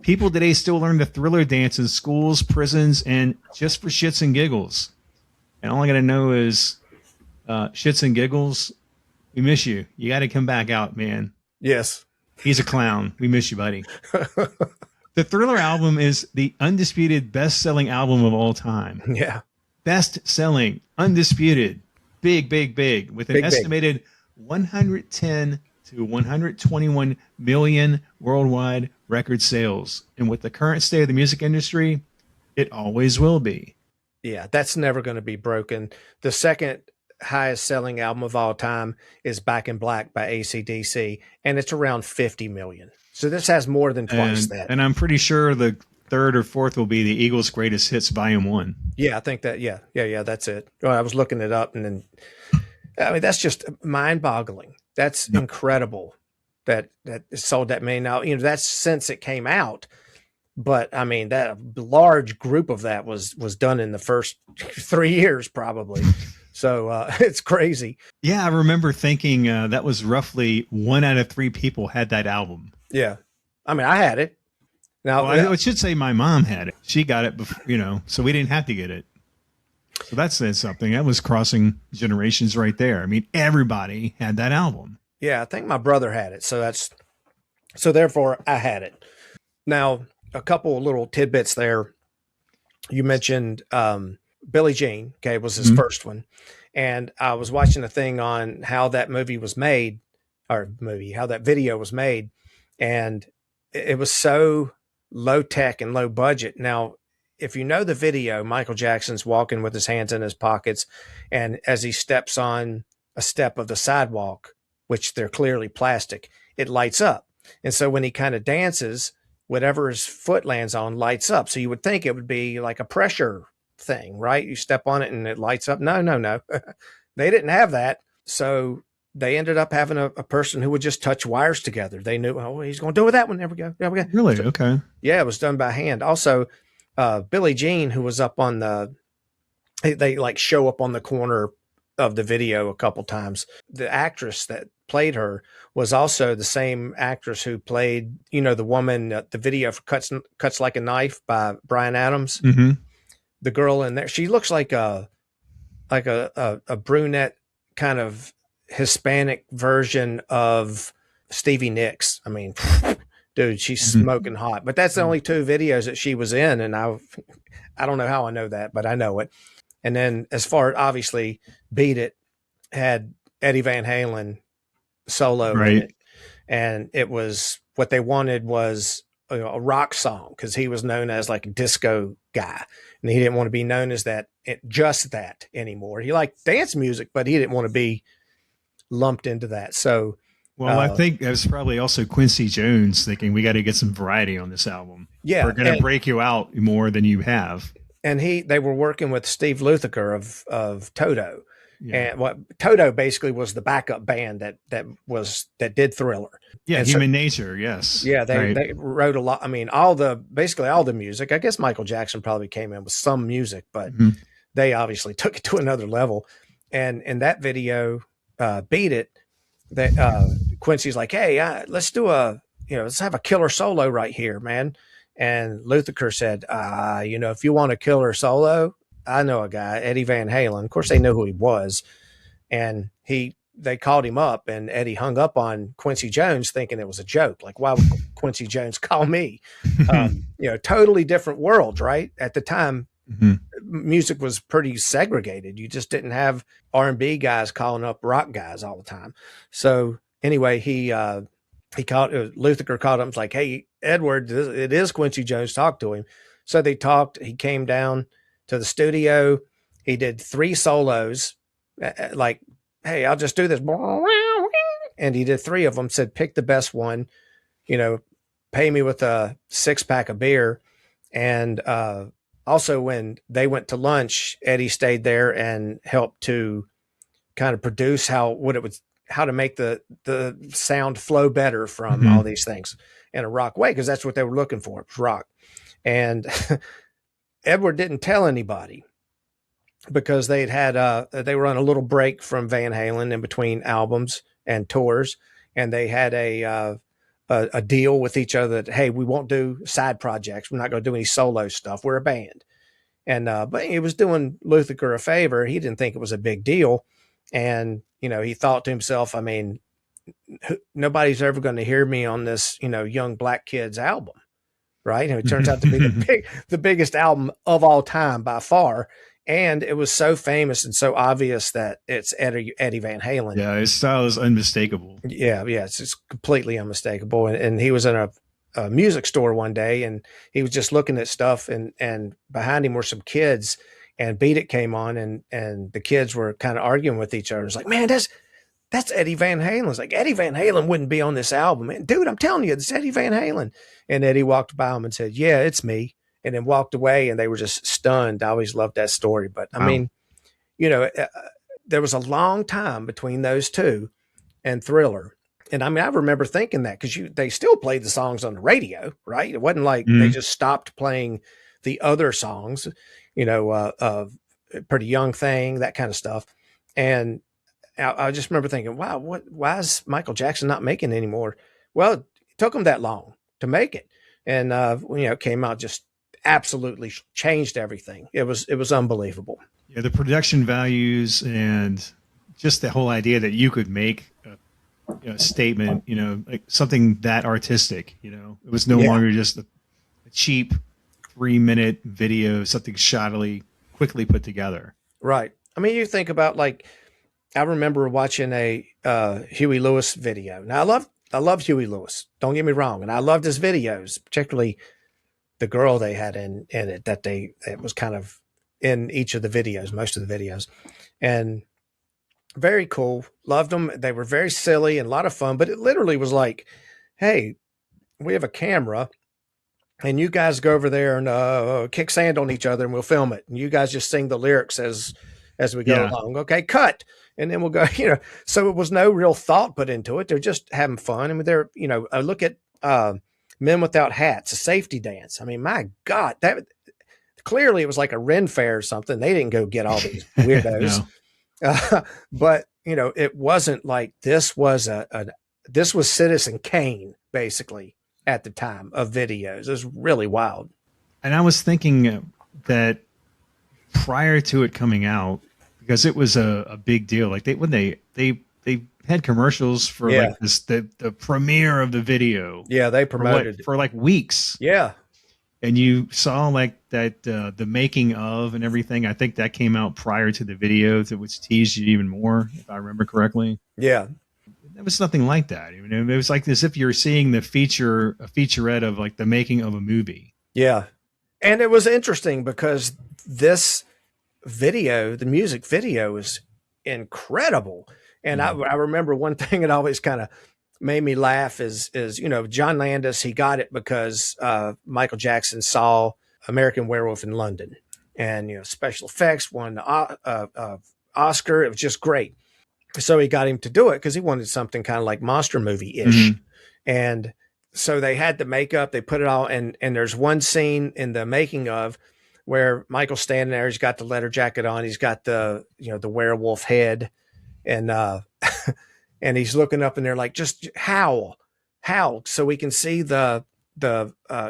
People today still learn the Thriller dance in schools, prisons, and just for shits and giggles. And all I got to know is shits and giggles, we miss you. You got to come back out, man.
Yes.
He's a clown. We miss you, buddy. The Thriller album is the undisputed best-selling album of all time.
Yeah.
Best-selling, undisputed, big, with an estimated 110 to 121 million worldwide record sales. And with the current state of the music industry, it always will be.
Yeah, that's never going to be broken. The second highest selling album of all time is Back in Black by AC/DC, and it's around 50 million. So this has more than twice that.
And I'm pretty sure the third or fourth will be the Eagles' Greatest Hits Volume 1.
Yeah, I think that. Yeah, that's it. Well, I was looking it up, and then I mean that's just mind-boggling. That's incredible that it sold that many. Now that's since it came out, but I mean that large group of that was done in the first 3 years probably. So it's crazy.
Yeah, I remember thinking that was roughly 1 out of 3 people had that album.
Yeah, I mean I had it. Now
I should say my mom had it. She got it before, so we didn't have to get it. So that says something. That was crossing generations right there. I mean, everybody had that album.
Yeah, I think my brother had it. So therefore I had it. Now, a couple of little tidbits there. You mentioned Billie Jean, okay, was his first one. And I was watching a thing on how that movie was made, how that video was made. And it was so low tech and low budget. Now, if you know the video, Michael Jackson's walking with his hands in his pockets. And as he steps on a step of the sidewalk, which they're clearly plastic, it lights up. And so when he kind of dances, whatever his foot lands on lights up. So you would think it would be like a pressure thing, right? You step on it and it lights up. No. They didn't have that. So they ended up having a person who would just touch wires together. They knew, oh, he's going to do with that one. There we go.
Really?
So,
okay.
Yeah, it was done by hand. Also, Billie Jean, who was up on they like show up on the corner of the video a couple times. The actress that played her was also the same actress who played, the woman, the video for Cuts Like a Knife by Bryan Adams.
Mm-hmm.
The girl in there, she looks like a brunette kind of Hispanic version of Stevie Nicks. I mean, dude, she's smoking hot. But that's the only 2 videos that she was in, and I don't know how I know that, but I know it. And then as far obviously, Beat It had Eddie Van Halen solo in it, and it was what they wanted was a rock song because he was known as like a disco guy, and he didn't want to be known as just that anymore. He liked dance music, but he didn't want to be lumped into that. So,
well, I think that was probably also Quincy Jones thinking we got to get some variety on this album.
Yeah,
we're going to break you out more than you have.
And they were working with Steve Lukather of Toto. Yeah. And Toto basically was the backup band that did Thriller.
Yeah,
and
Human Nature, yes.
Yeah, they wrote a lot. I mean, basically all the music. I guess Michael Jackson probably came in with some music, but they obviously took it to another level. And in that video, Beat It, that Quincy's like, hey, let's do let's have a killer solo right here, man. And Lukather said, if you want a killer solo, I know a guy, Eddie Van Halen. Of course, they know who he was. And they called him up, and Eddie hung up on Quincy Jones thinking it was a joke. Like, why would Quincy Jones call me? Totally different worlds, right? At the time, music was pretty segregated. You just didn't have R&B guys calling up rock guys all the time. So anyway, Lukather called him, was like, hey, Edward, it is Quincy Jones, talk to him. So they talked. He came down to the studio. He did 3 solos, like, hey, I'll just do this. And he did 3 of them, said, pick the best one, pay me with a 6-pack of beer. And also when they went to lunch, Eddie stayed there and helped to kind of produce how to make the sound flow better from all these things in a rock way, because that's what they were looking for, was rock. And Edward didn't tell anybody because they were on a little break from Van Halen in between albums and tours, and they had a deal with each other that, hey, we won't do side projects. We're not going to do any solo stuff. We're a band. And but he was doing Lukather a favor. He didn't think it was a big deal. And, he thought to himself, I mean, nobody's ever going to hear me on this, young black kid's album. Right. And it turns out to be the biggest album of all time by far. And it was so famous and so obvious that it's Eddie Van Halen.
Yeah, his style is unmistakable.
Yeah, it's completely unmistakable. And he was in a music store one day, and he was just looking at stuff, and behind him were some kids, and Beat It came on, and the kids were kind of arguing with each other. It's like, man, that's Eddie Van Halen. It's like, Eddie Van Halen wouldn't be on this album. Man, dude, I'm telling you, it's Eddie Van Halen. And Eddie walked by him and said, yeah, it's me. And then walked away, and they were just stunned. I always loved that story. But I mean, there was a long time between those two and Thriller. And I mean, I remember thinking that because they still played the songs on the radio, right? It wasn't like they just stopped playing the other songs, Pretty Young Thing, that kind of stuff. And I just remember thinking, wow, why is Michael Jackson not making anymore? Well, it took him that long to make it. And, it came out, just absolutely changed everything. It was unbelievable.
Yeah. The production values and just the whole idea that you could make a statement, like something that artistic, it was no longer just a cheap 3-minute video, something shoddily quickly put together. Right.
I mean, you think about, like, I remember watching a Huey Lewis video. Now I love Huey Lewis. Don't get me wrong, and I loved his videos, particularly the girl they had in it. It was kind of in each of the videos, most of the videos, and very cool. Loved them. They were very silly and a lot of fun. But it literally was like, hey, we have a camera, and you guys go over there and kick sand on each other, and we'll film it, and you guys just sing the lyrics as we go along. Okay, cut. And then we'll go, so it was no real thought put into it. They're just having fun. I mean, I look at Men Without Hats, a safety dance. I mean, my God, that clearly it was like a Ren fair or something. They didn't go get all these weirdos. No. But, it wasn't like this was this was Citizen Kane, basically, at the time of videos. It was really wild.
And I was thinking that prior to it coming out, because it was a big deal. Like they had commercials for like this, the premiere of the video.
Yeah, they promoted
for like weeks.
Yeah.
And you saw like that the making of and everything. I think that came out prior to the video, which teased you even more, if I remember correctly.
Yeah.
There was nothing like that. It was like as if you're seeing a featurette of like the making of a movie.
Yeah. And it was interesting because this video, the music video, is incredible. And I remember one thing that always kind of made me laugh is John Landis, he got it because Michael Jackson saw American Werewolf in London, and special effects, won the Oscar. It was just great. So he got him to do it because he wanted something kind of like monster movie-ish. And so they had the makeup, they put it all, and there's one scene in the making of where Michael's standing there, he's got the leather jacket on, he's got the werewolf head, and and he's looking up in there like, just howl so we can see the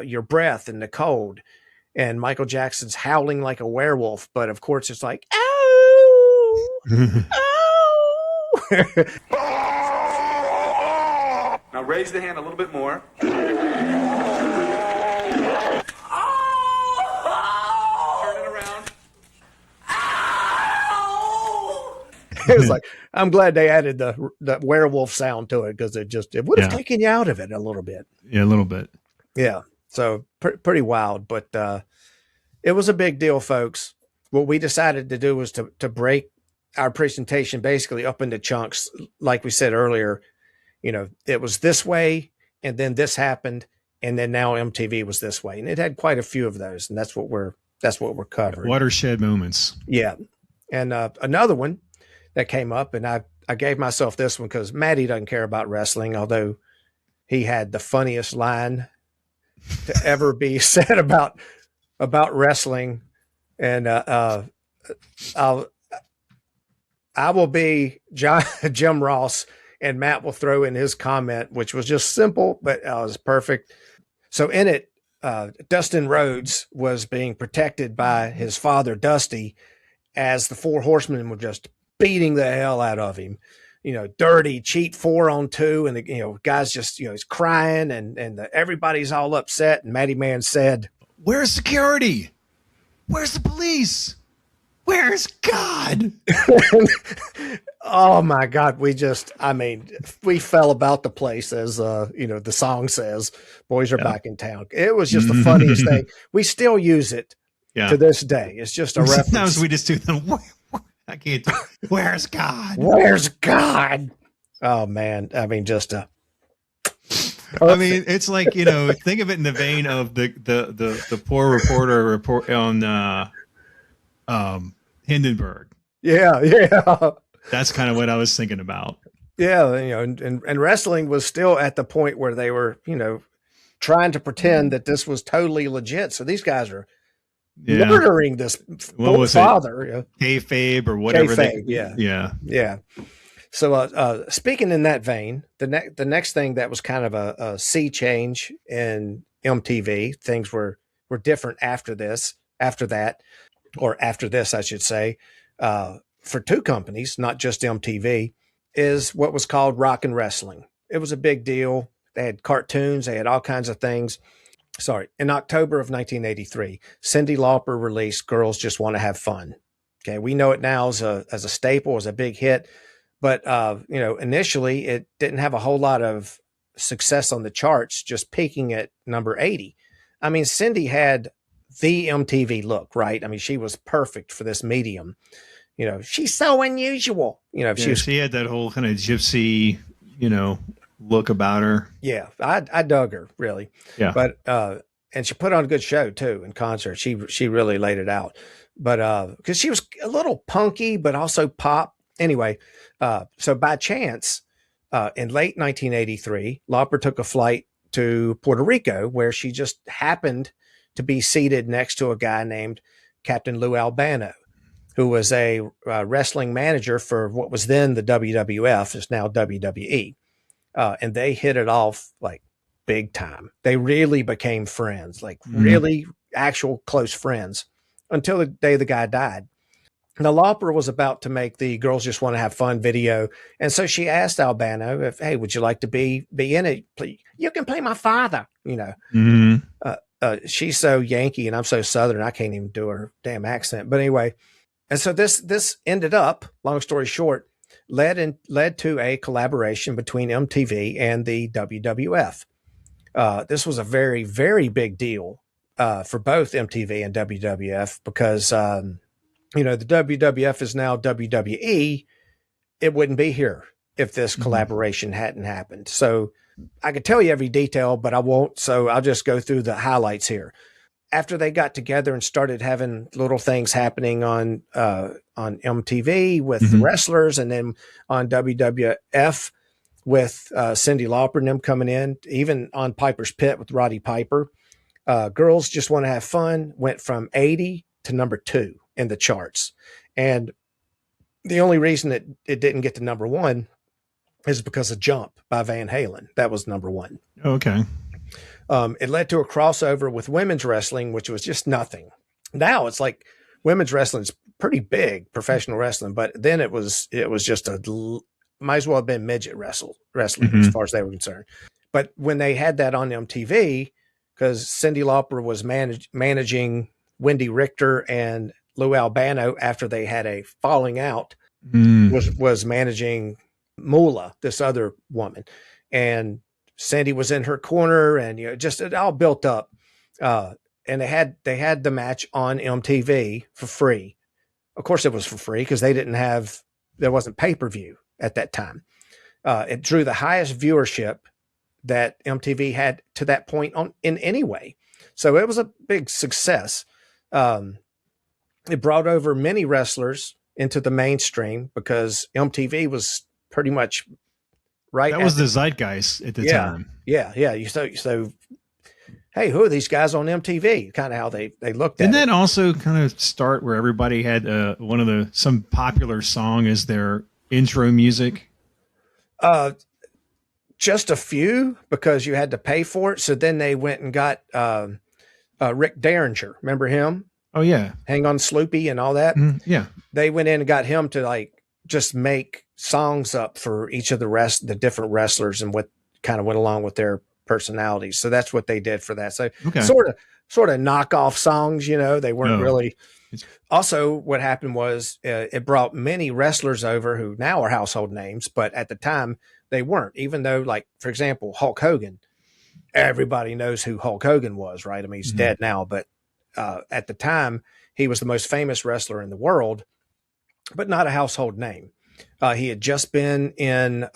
your breath in the cold. And Michael Jackson's howling like a werewolf, but of course it's like, ow, ow.
Now raise the hand a little bit more.
It was like, I'm glad they added the werewolf sound to it, because it would have taken you out of it a little bit.
Yeah, a little bit.
Yeah. So pretty wild, but it was a big deal, folks. What we decided to do was to break our presentation basically up into chunks. Like we said earlier, it was this way, and then this happened, and then now MTV was this way. And it had quite a few of those, and that's what we're covering.
Watershed moments.
Yeah. And another one that came up, and I gave myself this one because Matty doesn't care about wrestling, although he had the funniest line to ever be said about wrestling. And I will be Jim Ross, and Matt will throw in his comment, which was just simple, but it was perfect. So in it, Dustin Rhodes was being protected by his father, Dusty, as the Four Horsemen were just beating the hell out of him, dirty, cheat 4-on-2. And the guys just, he's crying, and everybody's all upset. And Mattyman said,
"Where's security? Where's the police? Where's God?"
Oh my God. We fell about the place, as, the song says, boys are back in town. It was just the funniest thing. We still use it
Yeah.
to this day. It's just a reference.
Sometimes we just do them. I can't do Where's God?
Where's God? Oh, man. I mean, just a...
I mean, it's like, think of it in the vein of the poor reporter report on Hindenburg.
Yeah.
That's kind of what I was thinking about.
Yeah, and wrestling was still at the point where they were, trying to pretend that this was totally legit. So these guys are murdering this father.
Kayfabe or whatever.
Kayfabe, yeah. So speaking in that vein, the next thing that was kind of a sea change in MTV, things were different after this, I should say, for two companies, not just MTV, is what was called rock and wrestling. It was a big deal. They had cartoons, they had all kinds of things. In October of 1983, Cyndi Lauper released Girls Just Want to Have Fun. Okay, we know it now as a staple, as a big hit. But, initially it didn't have a whole lot of success on the charts, just peaking at number 80. I mean, Cyndi had the MTV look, right? I mean, she was perfect for this medium. She's so unusual.
She had that whole kind of gypsy, look about her.
Yeah, I dug her, really. Yeah. But, and she put on a good show, too, in concert. She really laid it out. But because she was a little punky, but also pop. Anyway, so by chance, in late 1983, Lauper took a flight to Puerto Rico, where she just happened to be seated next to a guy named Captain Lou Albano, who was a wrestling manager for what was then the WWF, is now WWE. And they hit it off like big time. They really became friends, like really actual close friends, until the day the guy died. Now, Lauper was about to make the Girls Just Want to Have Fun video. And so she asked Albano hey, would you like to be in it? Please, you can play my father, she's so Yankee and I'm so Southern, I can't even do her damn accent. But anyway, and so this ended up, long story short, led to a collaboration between MTV and the WWF. This was a very, very big deal for both MTV and WWF because, the WWF is now WWE. It wouldn't be here if this collaboration hadn't happened. So I could tell you every detail, but I won't. So I'll just go through the highlights here. After they got together and started having little things happening on MTV with the wrestlers, and then on WWF with Cyndi Lauper and them coming in, even on Piper's Pit with Roddy Piper, Girls Just Want to Have Fun went from 80 to number 2 in the charts. And the only reason it didn't get to number 1 is because of Jump by Van Halen. That was number 1.
Okay.
It led to a crossover with women's wrestling, which was just nothing. Now it's like women's wrestling is pretty big, professional wrestling, but then it was just might as well have been midget wrestling as far as they were concerned. But when they had that on MTV, because Cyndi Lauper was managing Wendy Richter and Lou Albano after they had a falling out, was managing Moolah, this other woman, and Cyndi was in her corner, and just it all built up. And they had the match on MTV for free. Of course, it was for free because there wasn't pay-per-view at that time. It drew the highest viewership that MTV had to that point in any way. So it was a big success. It brought over many wrestlers into the mainstream because MTV was pretty much right.
That was the zeitgeist at the time.
Yeah. So, hey, who are these guys on MTV? Kind of how they looked at it.
Didn't that also kind of start where everybody had some popular song as their intro music?
Just a few, because you had to pay for it. So then they went and got Rick Derringer. Remember him?
Oh yeah,
Hang on Sloopy and all that.
Yeah,
they went in and got him to just make songs up for each of the different wrestlers and what kind of went along with their personalities. So that's what they did for that. So sort of knockoff songs. They weren't really. Also, what happened was it brought many wrestlers over who now are household names, but at the time they weren't. Even though, for example, Hulk Hogan, everybody knows who Hulk Hogan was, right? I mean, he's dead now, but at the time, he was the most famous wrestler in the world, but not a household name. He had just been in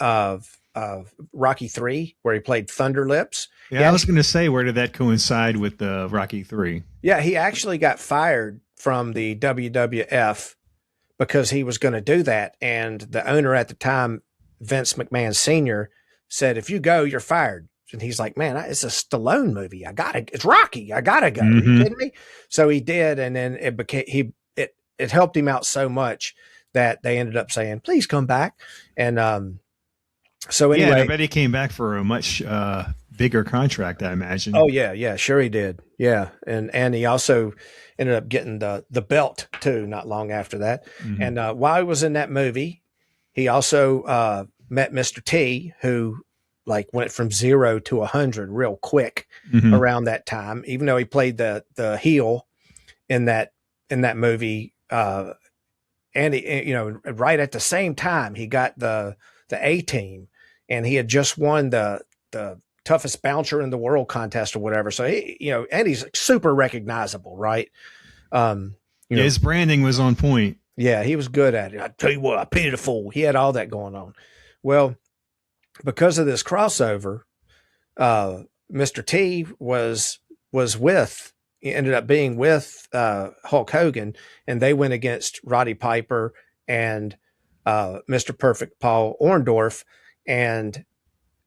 Rocky III, where he played Thunder Lips.
Yeah, I was going to say, where did that coincide with the Rocky III?
Yeah, he actually got fired from the WWF because he was going to do that. And the owner at the time, Vince McMahon Sr., said, if you go, you're fired. And he's like, man, it's a Stallone movie. It's Rocky. I gotta go. Are you kidding me? So he did. And then it helped him out so much that they ended up saying, please come back. And, so anyway,
yeah, I bet he came back for a much bigger contract, I imagine.
Oh yeah, sure he did. Yeah, and he also ended up getting the belt too, not long after that. And while he was in that movie, he also met Mr. T, who like went from 0 to 100 real quick around that time. Even though he played the heel in that movie, and he, right at the same time, he got the A-Team. And he had just won the toughest bouncer in the world contest or whatever. So and he's super recognizable, right?
His branding was on point.
Yeah, he was good at it. I tell you what, I painted a fool. He had all that going on. Well, because of this crossover, Mr. T ended up being with Hulk Hogan, and they went against Roddy Piper and Mr. Perfect Paul Orndorff. And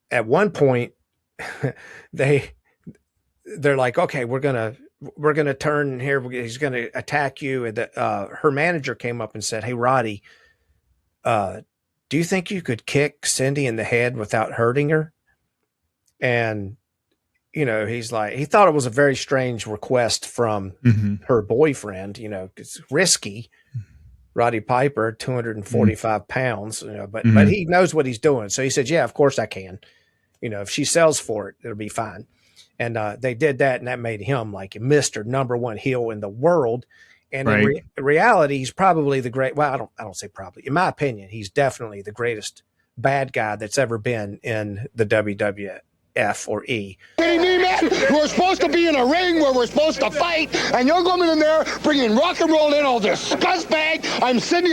at one point they're like, okay, we're going to turn here. He's going to attack you. And her manager came up and said, hey, Roddy, do you think you could kick Cindy in the head without hurting her? And, he's like, he thought it was a very strange request from her boyfriend, it's risky. Roddy Piper, 245 pounds, but he knows what he's doing. So he said, yeah, of course I can. If she sells for it, it'll be fine. And they did that, and that made him like Mr. #1 heel in the world. And in reality, he's probably the great. Well, I don't say probably. In my opinion, he's definitely the greatest bad guy that's ever been in the WWF or E.
Kidding me, man? We're supposed to be in a ring where we're supposed to fight, and you're going in there bringing rock and roll in, all this scuzzbag. I'm sitting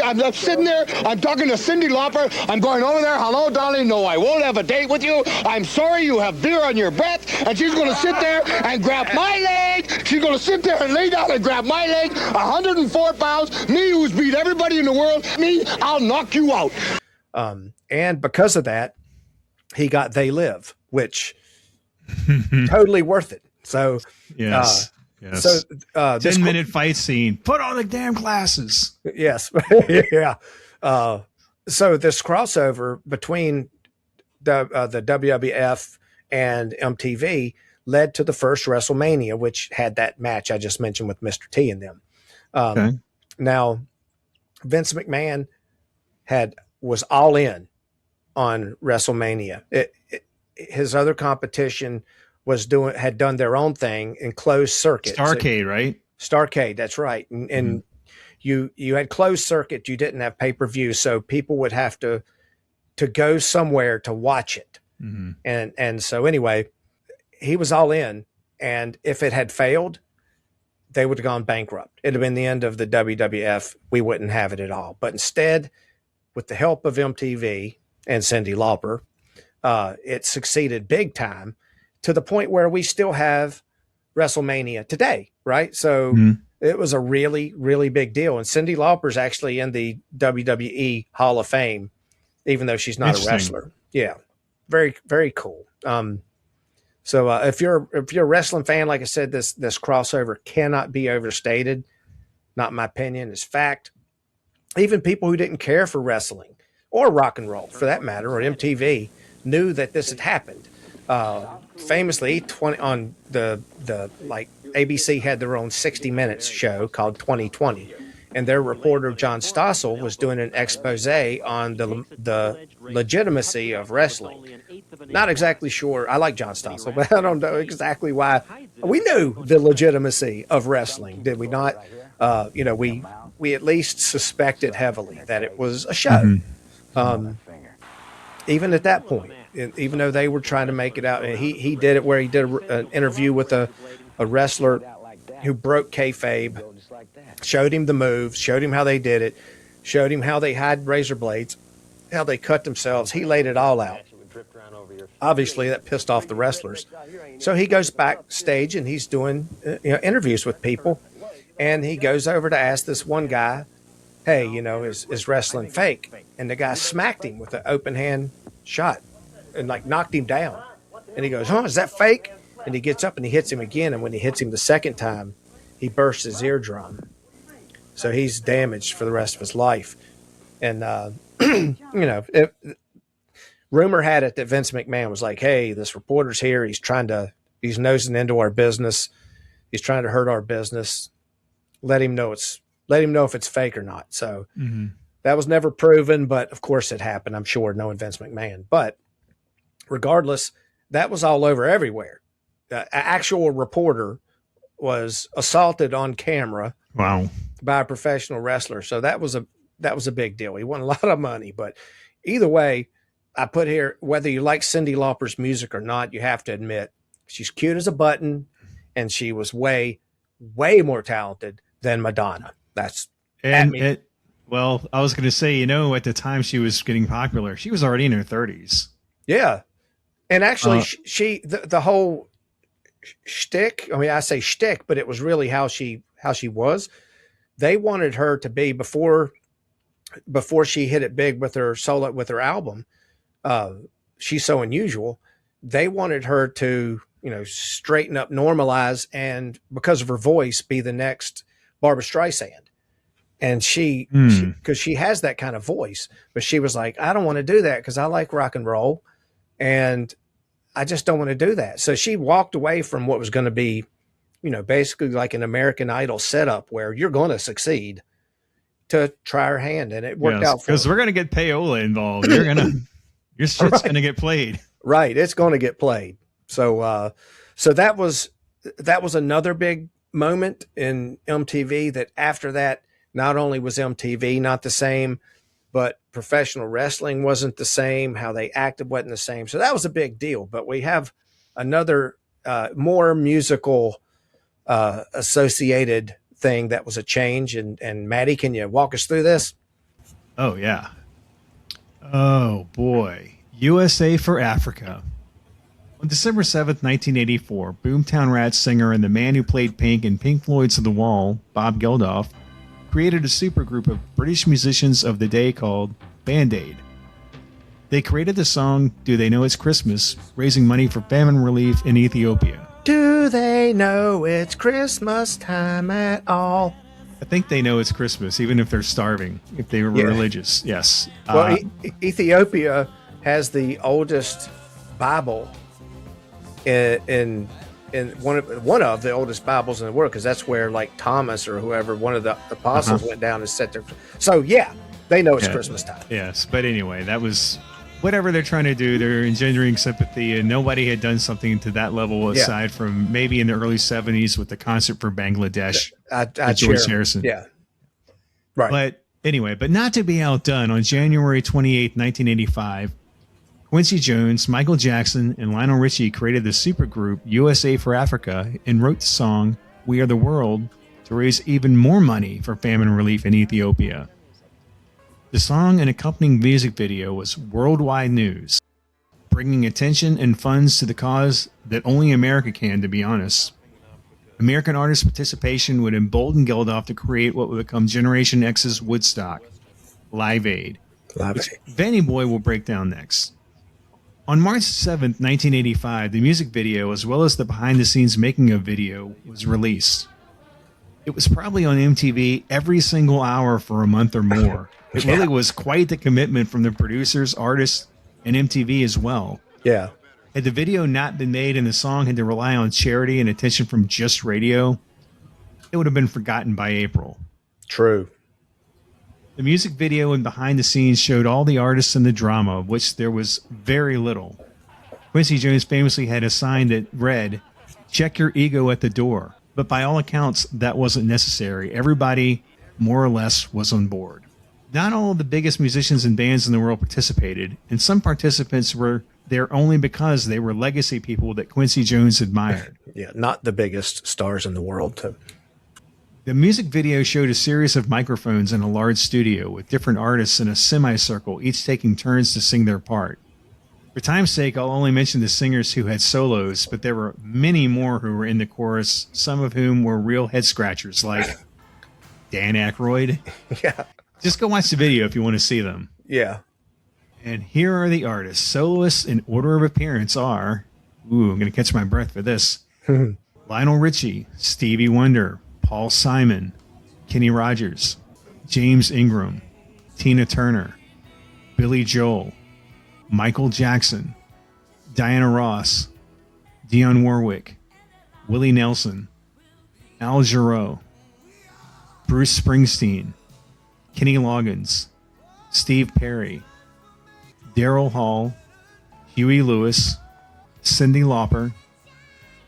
there. I'm talking to Cyndi Lauper. I'm going over there. Hello, darling. No, I won't have a date with you. I'm sorry you have beer on your breath. And she's going to sit there and grab my leg. She's going to sit there and lay down and grab my leg. 104 pounds. Me, who's beat everybody in the world. Me, I'll knock you out.
And because of that, he got They Live, which totally worth it. So
yes.
So
10-minute fight scene. Put on the damn glasses.
Yes. Yeah. So this crossover between the WWF and MTV led to the first WrestleMania, which had that match I just mentioned with Mr. T and them. Now, Vince McMahon was all in on WrestleMania. His other competition had done their own thing in closed circuit.
Starrcade, right? Starrcade,
that's right. And you had closed circuit. You didn't have pay-per-view, so people would have to go somewhere to watch it. And so anyway, he was all in. And if it had failed, they would have gone bankrupt. It'd have been the end of the WWF. We wouldn't have it at all. But instead, with the help of MTV and Cyndi Lauper, it succeeded big time to the point where we still have WrestleMania today, right? So it was a really, really big deal. And Cyndi Lauper's actually in the WWE Hall of Fame, even though she's not a wrestler. Yeah. Very, very cool. So if you're a wrestling fan, like I said, this crossover cannot be overstated. Not my opinion, it's fact. Even people who didn't care for wrestling or rock and roll, for that matter, or MTV, knew that this had happened. Famously, on the ABC had their own 60 Minutes show called 2020, and their reporter John Stossel was doing an expose on the legitimacy of wrestling. Not exactly sure. I like John Stossel, but I don't know exactly why. We knew the legitimacy of wrestling, did we not? We at least suspected heavily that it was a show. Even at that point, even though they were trying to make it out, and he did it where he did an interview with a wrestler who broke kayfabe, showed him the moves, showed him how they did it, showed him how they had razor blades, how they cut themselves. He laid it all out. Obviously, that pissed off the wrestlers. So he goes backstage and he's doing interviews with people. And he goes over to ask this one guy, hey, is wrestling fake? And the guy smacked him with an open hand shot and like knocked him down. And he goes, is that fake? And he gets up and he hits him again. And when he hits him the second time, he bursts his eardrum. So he's damaged for the rest of his life. And, rumor had it that Vince McMahon was like, hey, this reporter's here. He's nosing into our business. He's trying to hurt our business. Let him know if it's fake or not. So that was never proven, but of course it happened. I'm sure, knowing Vince McMahon. But regardless, that was all over everywhere. An actual reporter was assaulted on camera.
Wow.
By a professional wrestler. So that was a big deal. He won a lot of money, but either way, I put here, whether you like Cyndi Lauper's music or not, you have to admit she's cute as a button, and she was way, way more talented than Madonna.
I was going to say, at the time she was getting popular, she was already in her 30s.
Yeah. And actually the whole shtick, I say shtick, but it was really how she was. They wanted her to be before she hit it big with her solo, with her album, She's So Unusual. They wanted her to, straighten up, normalize, and because of her voice, be the next Barbra Streisand. And because she has that kind of voice, but she was like, I don't want to do that because I like rock and roll, and I just don't want to do that. So she walked away from what was going to be, basically like an American Idol setup where you're going to succeed, to try her hand, and it worked out.
Because we're going to get payola involved. Your shit's going to get played.
Right, it's going to get played. So, so that was another big moment in MTV. That after that, not only was MTV not the same, but professional wrestling wasn't the same. How they acted wasn't the same. So that was a big deal. But we have another more musical associated thing that was a change. And Matty, can you walk us through this?
Oh, yeah. Oh, boy. USA for Africa. On December 7th, 1984, Boomtown Rats singer and the man who played Pink in Pink Floyd's The Wall, Bob Geldof, created a supergroup of British musicians of the day called Band Aid. They created the song Do They Know It's Christmas, raising money for famine relief in Ethiopia.
Do they know it's Christmas time at all?
I think they know it's Christmas, even if they're starving, if they were religious. Yes.
Well, Ethiopia has the oldest Bible in one of the oldest Bibles in the world, because that's where like Thomas or whoever, one of the apostles, went down and set their. So yeah, they know it's Christmas time.
Yes, but anyway, that was whatever they're trying to do. They're engendering sympathy, and nobody had done something to that level aside from maybe in the early 70s with the concert for Bangladesh. George Harrison.
Yeah. Right.
But anyway, but not to be outdone, on January 28, 1985, Quincy Jones, Michael Jackson, and Lionel Richie created the supergroup USA for Africa and wrote the song We Are the World to raise even more money for famine relief in Ethiopia. The song and accompanying music video was worldwide news, bringing attention and funds to the cause that only America can, to be honest. American artist participation would embolden Geldof to create what would become Generation X's Woodstock, Live Aid. Vannyboy will break down next. On March 7th, 1985, the music video, as well as the behind-the-scenes making of video, was released. It was probably on MTV every single hour for a month or more. It really was quite the commitment from the producers, artists, and MTV as well.
Yeah.
Had the video not been made and the song had to rely on charity and attention from just radio, it would have been forgotten by April.
True.
The music video and behind the scenes showed all the artists and the drama, of which there was very little. Quincy Jones famously had a sign that read, "Check your ego at the door." But by all accounts, that wasn't necessary. Everybody, more or less, was on board. Not all of the biggest musicians and bands in the world participated, and some participants were there only because they were legacy people that Quincy Jones admired.
Yeah, not the biggest stars in the world.
The music video showed a series of microphones in a large studio with different artists in a semicircle, each taking turns to sing their part. For time's sake, I'll only mention the singers who had solos, but there were many more who were in the chorus, some of whom were real head scratchers, like Dan Aykroyd.
Yeah.
Just go watch the video if you want to see them.
Yeah.
And here are the artists. Soloists in order of appearance are, I'm going to catch my breath for this. Lionel Richie, Stevie Wonder, Paul Simon, Kenny Rogers, James Ingram, Tina Turner, Billy Joel, Michael Jackson, Diana Ross, Dionne Warwick, Willie Nelson, Al Jarreau, Bruce Springsteen, Kenny Loggins, Steve Perry, Daryl Hall, Huey Lewis, Cyndi Lauper,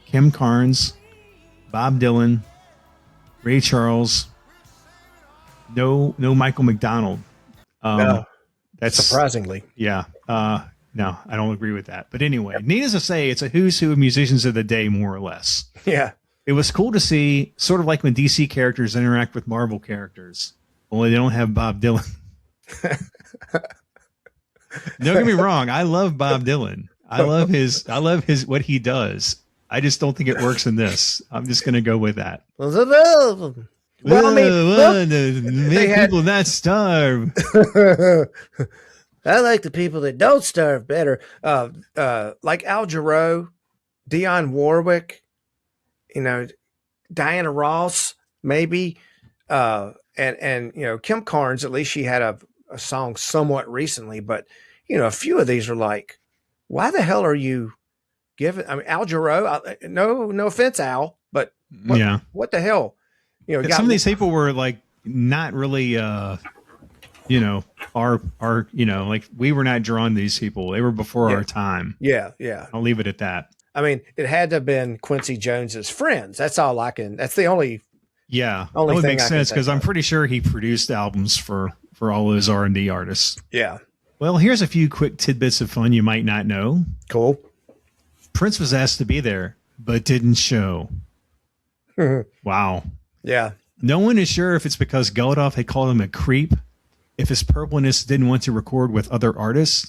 Kim Carnes, Bob Dylan, Ray Charles. No Michael McDonald.
No,
that's
surprisingly.
Yeah. No, I don't agree with that. But anyway, needless to say, it's a who's who of musicians of the day, more or less.
Yeah.
It was cool to see, sort of like when DC characters interact with Marvel characters, only they don't have Bob Dylan. Don't get me wrong. I love Bob Dylan. I love his what he does. I just don't think it works in this. I'm just going to go with that.
Well, I mean,
make people not starve.
I like the people that don't starve better. Like Al Jarreau, Dionne Warwick, Diana Ross, maybe, and Kim Carnes. At least she had a song somewhat recently, but a few of these are like, why the hell are you giving? I mean, Al Jarreau. No offense, Al, but what the hell?
Some of these people were like not really, like we were not drawn to these people. They were before our time.
Yeah.
I'll leave it at that.
I mean, it had to have been Quincy Jones's friends. That's all I can. That's the only.
Yeah,
only
that would
thing
make sense because I'm pretty sure he produced albums for all those R&B artists.
Yeah.
Well, here's a few quick tidbits of fun you might not know.
Cool.
Prince was asked to be there, but didn't show. Wow.
Yeah.
No one is sure if it's because Geldof had called him a creep, if his purpleness didn't want to record with other artists,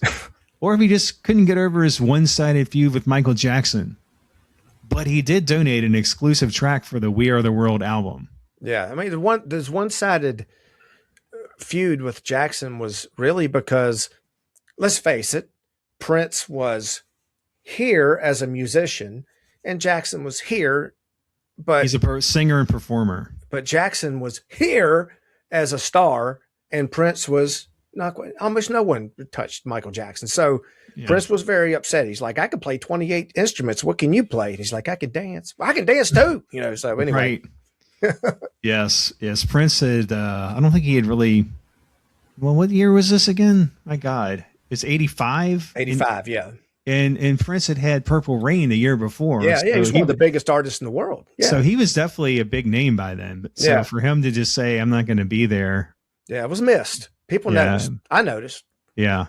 or if he just couldn't get over his one-sided feud with Michael Jackson. But he did donate an exclusive track for the We Are the World album.
Yeah. I mean, this one-sided feud with Jackson was really because, let's face it, Prince was here as a musician and Jackson was here, but
he's a singer and performer.
But Jackson was here as a star and Prince was not quite, almost no one touched Michael Jackson. So Prince was very upset. He's like, I could play 28 instruments. What can you play? And he's like, I could dance. Well, I can dance too. So anyway.
Right. Yes. Prince said, I don't think he had really, what year was this again? My God. It's 85?
85, yeah.
And Prince had Purple Rain the year before.
Yeah, he was one of the biggest artists in the world. Yeah.
So he was definitely a big name by then. So for him to just say, I'm not going to be there.
Yeah, it was missed. People noticed. I noticed.
Yeah.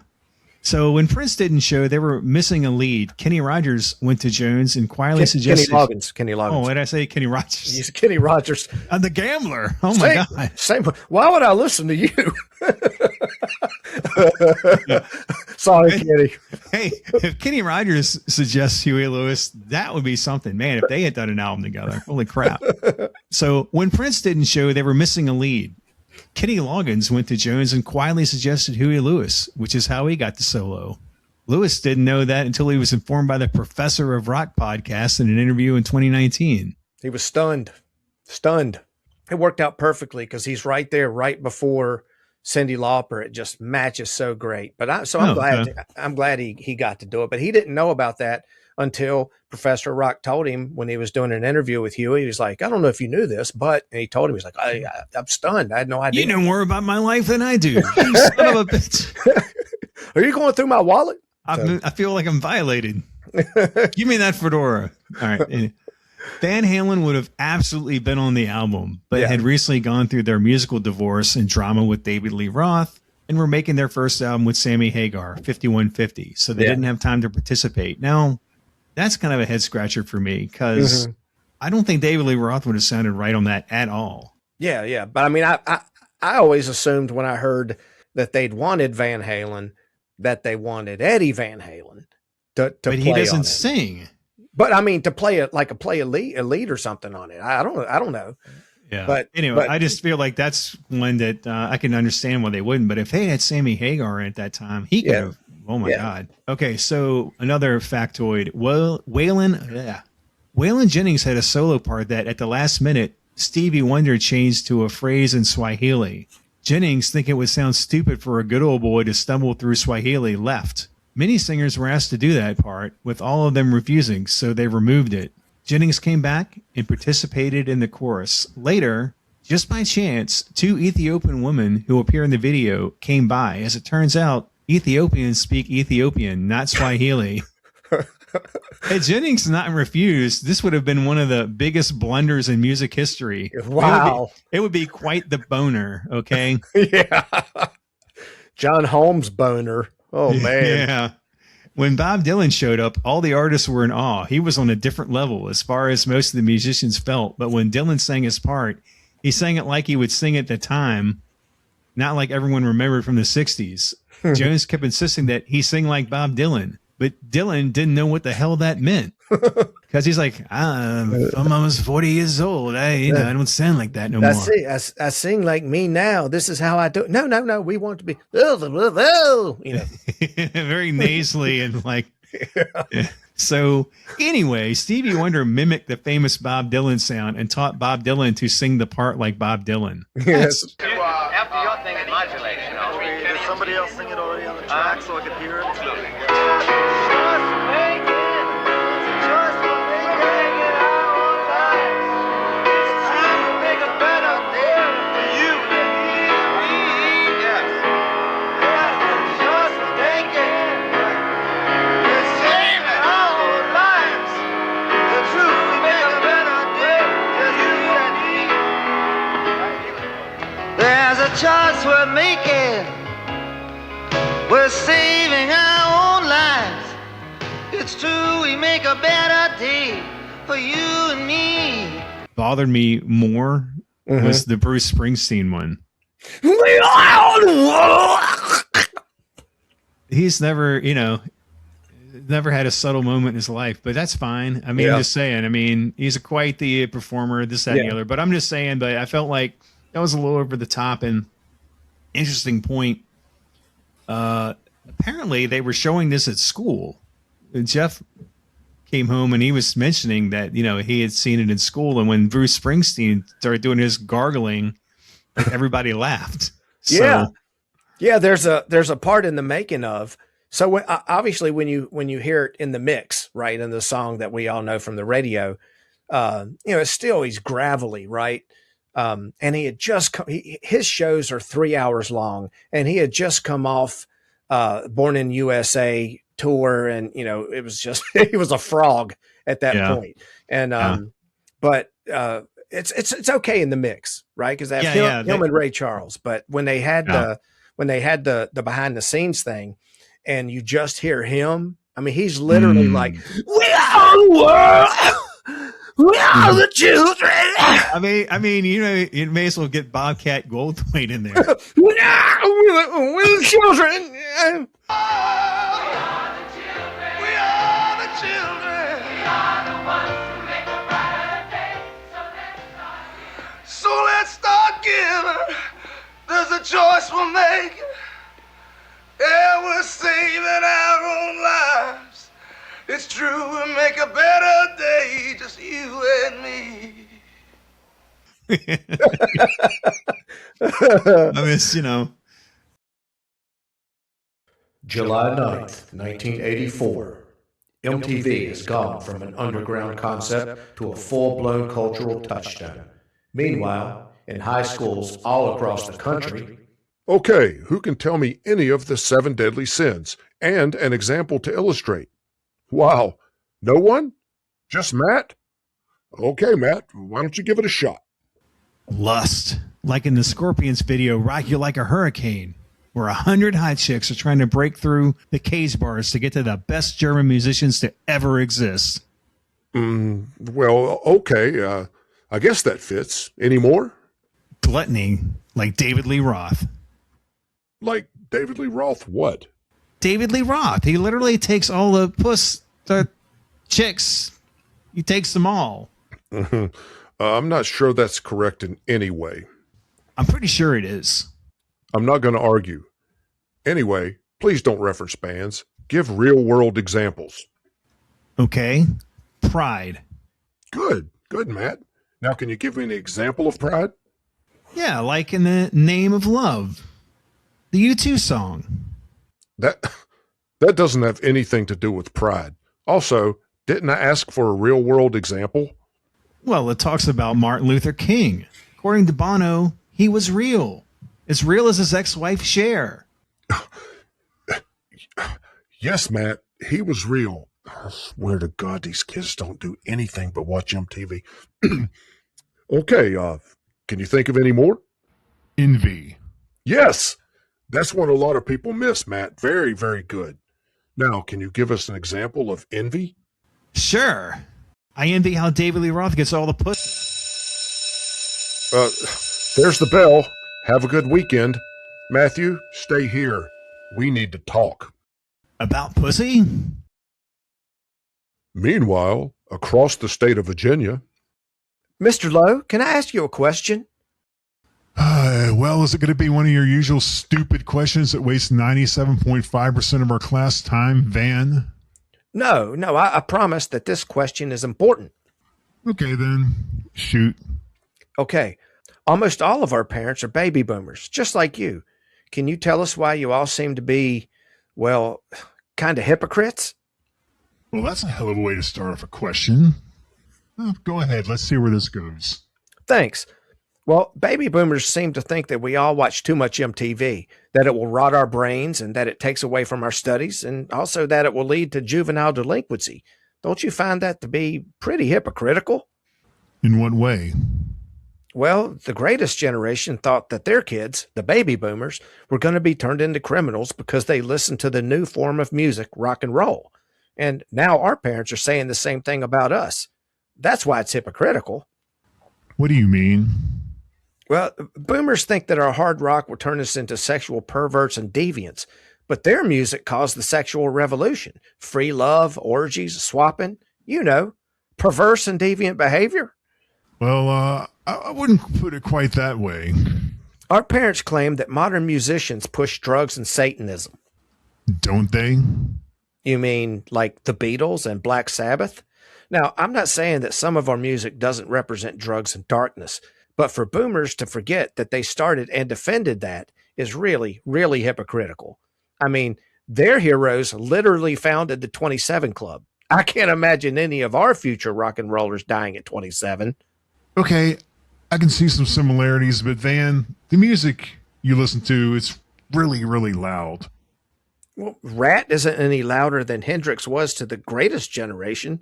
So when Prince didn't show, they were missing a lead. Kenny Rogers went to Jones and quietly suggested...
Kenny Loggins.
Oh, what did I say? Kenny Rogers.
He's Kenny Rogers.
I'm the gambler. Oh, my God.
Same. Why would I listen to you? Sorry, Kenny.
Hey, if Kenny Rogers suggests Huey Lewis, that would be something. Man, if they had done an album together. Holy crap. So when Prince didn't show, they were missing a lead. Kenny Loggins went to Jones and quietly suggested Huey Lewis, which is how he got the solo. Lewis didn't know that until he was informed by the Professor of Rock podcast in an interview in 2019.
He was stunned. It worked out perfectly because he's right there, right before Cyndi Lauper. It just matches so great. But I'm glad he got to do it. But he didn't know about that until Professor Rock told him when he was doing an interview with Huey. He was like, I don't know if you knew this, but and he told him, he's like, I'm stunned. I had no idea.
You know more about my life than I do. You son of a bitch.
Are you going through my wallet?
I feel like I'm violated. Give me that fedora. All right. Van Halen would have absolutely been on the album, but had recently gone through their musical divorce and drama with David Lee Roth and were making their first album with Sammy Hagar, 5150. So they didn't have time to participate. Now, that's kind of a head scratcher for me because I don't think David Lee Roth would have sounded right on that at all.
Yeah. But I mean, I always assumed when I heard that they'd wanted Van Halen, that they wanted Eddie Van Halen to
but
play
he doesn't
on it.
sing.
But I mean, to play it like a lead or something on it. I don't know.
Yeah.
But
anyway, I just feel like that's one that I can understand why they wouldn't. But if they had Sammy Hagar at that time, he could have. Oh my God. Okay. So another factoid. Well, Waylon Jennings had a solo part that at the last minute, Stevie Wonder changed to a phrase in Swahili. Jennings, thinking it would sound stupid for a good old boy to stumble through Swahili, left. Many singers were asked to do that part, with all of them refusing, so they removed it. Jennings came back and participated in the chorus. Later, just by chance, 2 Ethiopian women who appear in the video came by. As it turns out, Ethiopians speak Ethiopian, not Swahili. Had Jennings not refused, this would have been one of the biggest blunders in music history.
Wow.
It would be quite the boner, okay?
Yeah. John Holmes boner. Oh, man.
Yeah. When Bob Dylan showed up, all the artists were in awe. He was on a different level as far as most of the musicians felt. But when Dylan sang his part, he sang it like he would sing at the time, not like everyone remembered from the 60s. Jones kept insisting that he sang like Bob Dylan. But Dylan didn't know what the hell that meant. Because he's like, I'm almost 40 years old. I don't sound like that no more.
I sing like me now. This is how I do it. No. We want to be, you know.
Very nasally and like. Yeah. So anyway, Stevie Wonder mimicked the famous Bob Dylan sound and taught Bob Dylan to sing the part like Bob Dylan.
Yes.
After your thing in modulation,
did somebody else sing it already on the track so I could hear it?
Choice we're making, we're saving our own lives. It's true, we make a better day for you and me.
Bothered me more was the Bruce Springsteen one. He's never, never had a subtle moment in his life, but that's fine. I mean, I'm just saying, he's quite the performer, this, that, and the other, but I'm just saying, but I felt like that was a little over the top. And interesting point. Apparently they were showing this at school. And Jeff came home and he was mentioning that, he had seen it in school. And when Bruce Springsteen started doing his gargling, everybody laughed. So,
yeah. There's a part in the making of. So obviously when you hear it in the mix, right, in the song that we all know from the radio, it's still, he's gravelly, right? And he had just his shows are 3 hours long, and he had just come off Born in USA tour, and it was just he was a frog at that point. And but it's okay in the mix, right? Because they have him and Ray Charles. But when they had the behind the scenes thing, and you just hear him, he's literally like, "We are the world." We are the children.
You may as well get Bobcat Goldthwait in there.
We're the children.
We are the children. We are the ones who make a brighter day. So let's start giving. There's a choice we're making. Yeah, we're saving our own lives. It's true, we'll make a better day, just you and me.
July 9th, 1984. MTV has gone from an underground concept to a full-blown cultural touchstone. Meanwhile, in high schools all across the country...
Okay, who can tell me any of the 7 deadly sins and an example to illustrate? Wow, no one? Just Matt? Okay, Matt, why don't you give it a shot?
Lust. Like in the Scorpions video, Rock You Like a Hurricane, where 100 hot chicks are trying to break through the cage bars to get to the best German musicians to ever exist.
Well, okay. I guess that fits. Any more?
Gluttony, like David Lee Roth.
Like David Lee Roth, what?
David Lee Roth. He literally takes all the chicks. He takes them all.
I'm not sure that's correct in any way.
I'm pretty sure it is.
I'm not going to argue. Anyway, please don't reference bands. Give real-world examples.
Okay. Pride.
Good, Matt. Now, can you give me an example of Pride?
Yeah, like in the Name of Love. The U2 song.
That doesn't have anything to do with Pride. Also, didn't I ask for a real-world example?
Well, it talks about Martin Luther King. According to Bono, he was real. As real as his ex-wife, Cher.
Yes, Matt, he was real. I swear to God, these kids don't do anything but watch MTV. Okay, can you think of any more?
Envy.
Yes, that's one a lot of people miss, Matt. Very, very good. Now, can you give us an example of envy?
Sure. I envy how David Lee Roth gets all the pussy.
There's the bell. Have a good weekend. Matthew, stay here. We need to talk.
About pussy?
Meanwhile, across the state of Virginia.
Mr. Lowe, can I ask you a question?
Well, is it going to be one of your usual stupid questions that wastes 97.5% of our class time, Van?
No, I promise that this question is important.
Okay, then. Shoot.
Okay. Almost all of our parents are baby boomers, just like you. Can you tell us why you all seem to be, well, kind of hypocrites?
Well, that's a hell of a way to start off a question. Go ahead. Let's see where this goes.
Thanks. Well, baby boomers seem to think that we all watch too much MTV, that it will rot our brains and that it takes away from our studies, and also that it will lead to juvenile delinquency. Don't you find that to be pretty hypocritical?
In what way?
Well, the greatest generation thought that their kids, the baby boomers, were going to be turned into criminals because they listened to the new form of music, rock and roll. And now our parents are saying the same thing about us. That's why it's hypocritical.
What do you mean?
Well, boomers think that our hard rock will turn us into sexual perverts and deviants, but their music caused the sexual revolution. Free love, orgies, swapping, perverse and deviant behavior.
Well, I wouldn't put it quite that way.
Our parents claim that modern musicians push drugs and Satanism.
Don't they?
You mean like the Beatles and Black Sabbath? Now, I'm not saying that some of our music doesn't represent drugs and darkness, but for boomers to forget that they started and defended that is really, really hypocritical. I mean, their heroes literally founded the 27 Club. I can't imagine any of our future rock and rollers dying at 27.
Okay, I can see some similarities, but Van, the music you listen to, it's really, really loud.
Well, Rat isn't any louder than Hendrix was to the greatest generation.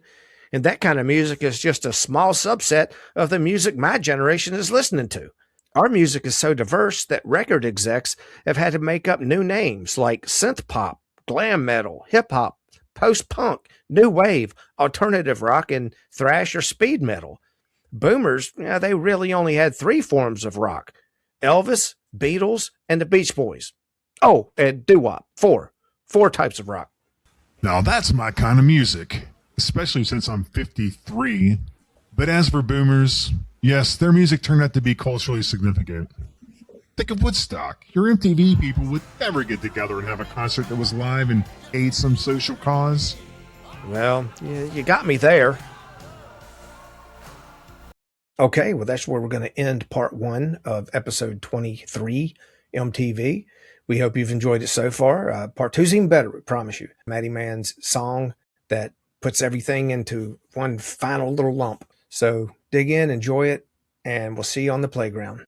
And that kind of music is just a small subset of the music my generation is listening to. Our music is so diverse that record execs have had to make up new names like synth pop, glam metal, hip hop, post-punk, new wave, alternative rock, and thrash or speed metal. Boomers, they really only had 3 forms of rock: Elvis, Beatles, and the Beach Boys. Oh, and doo-wop, 4 types of rock.
Now that's my kind of music, especially since I'm 53. But as for boomers, yes, their music turned out to be culturally significant. Think of Woodstock. Your MTV people would never get together and have a concert that was live and aid some social cause.
Well, you got me there. Okay, well, that's where we're going to end part 1 of episode 23, MTV. We hope you've enjoyed it so far. Part 2's even better, we promise you. Mattyman's song that puts everything into one final little lump. So dig in, enjoy it, and we'll see you on the playground.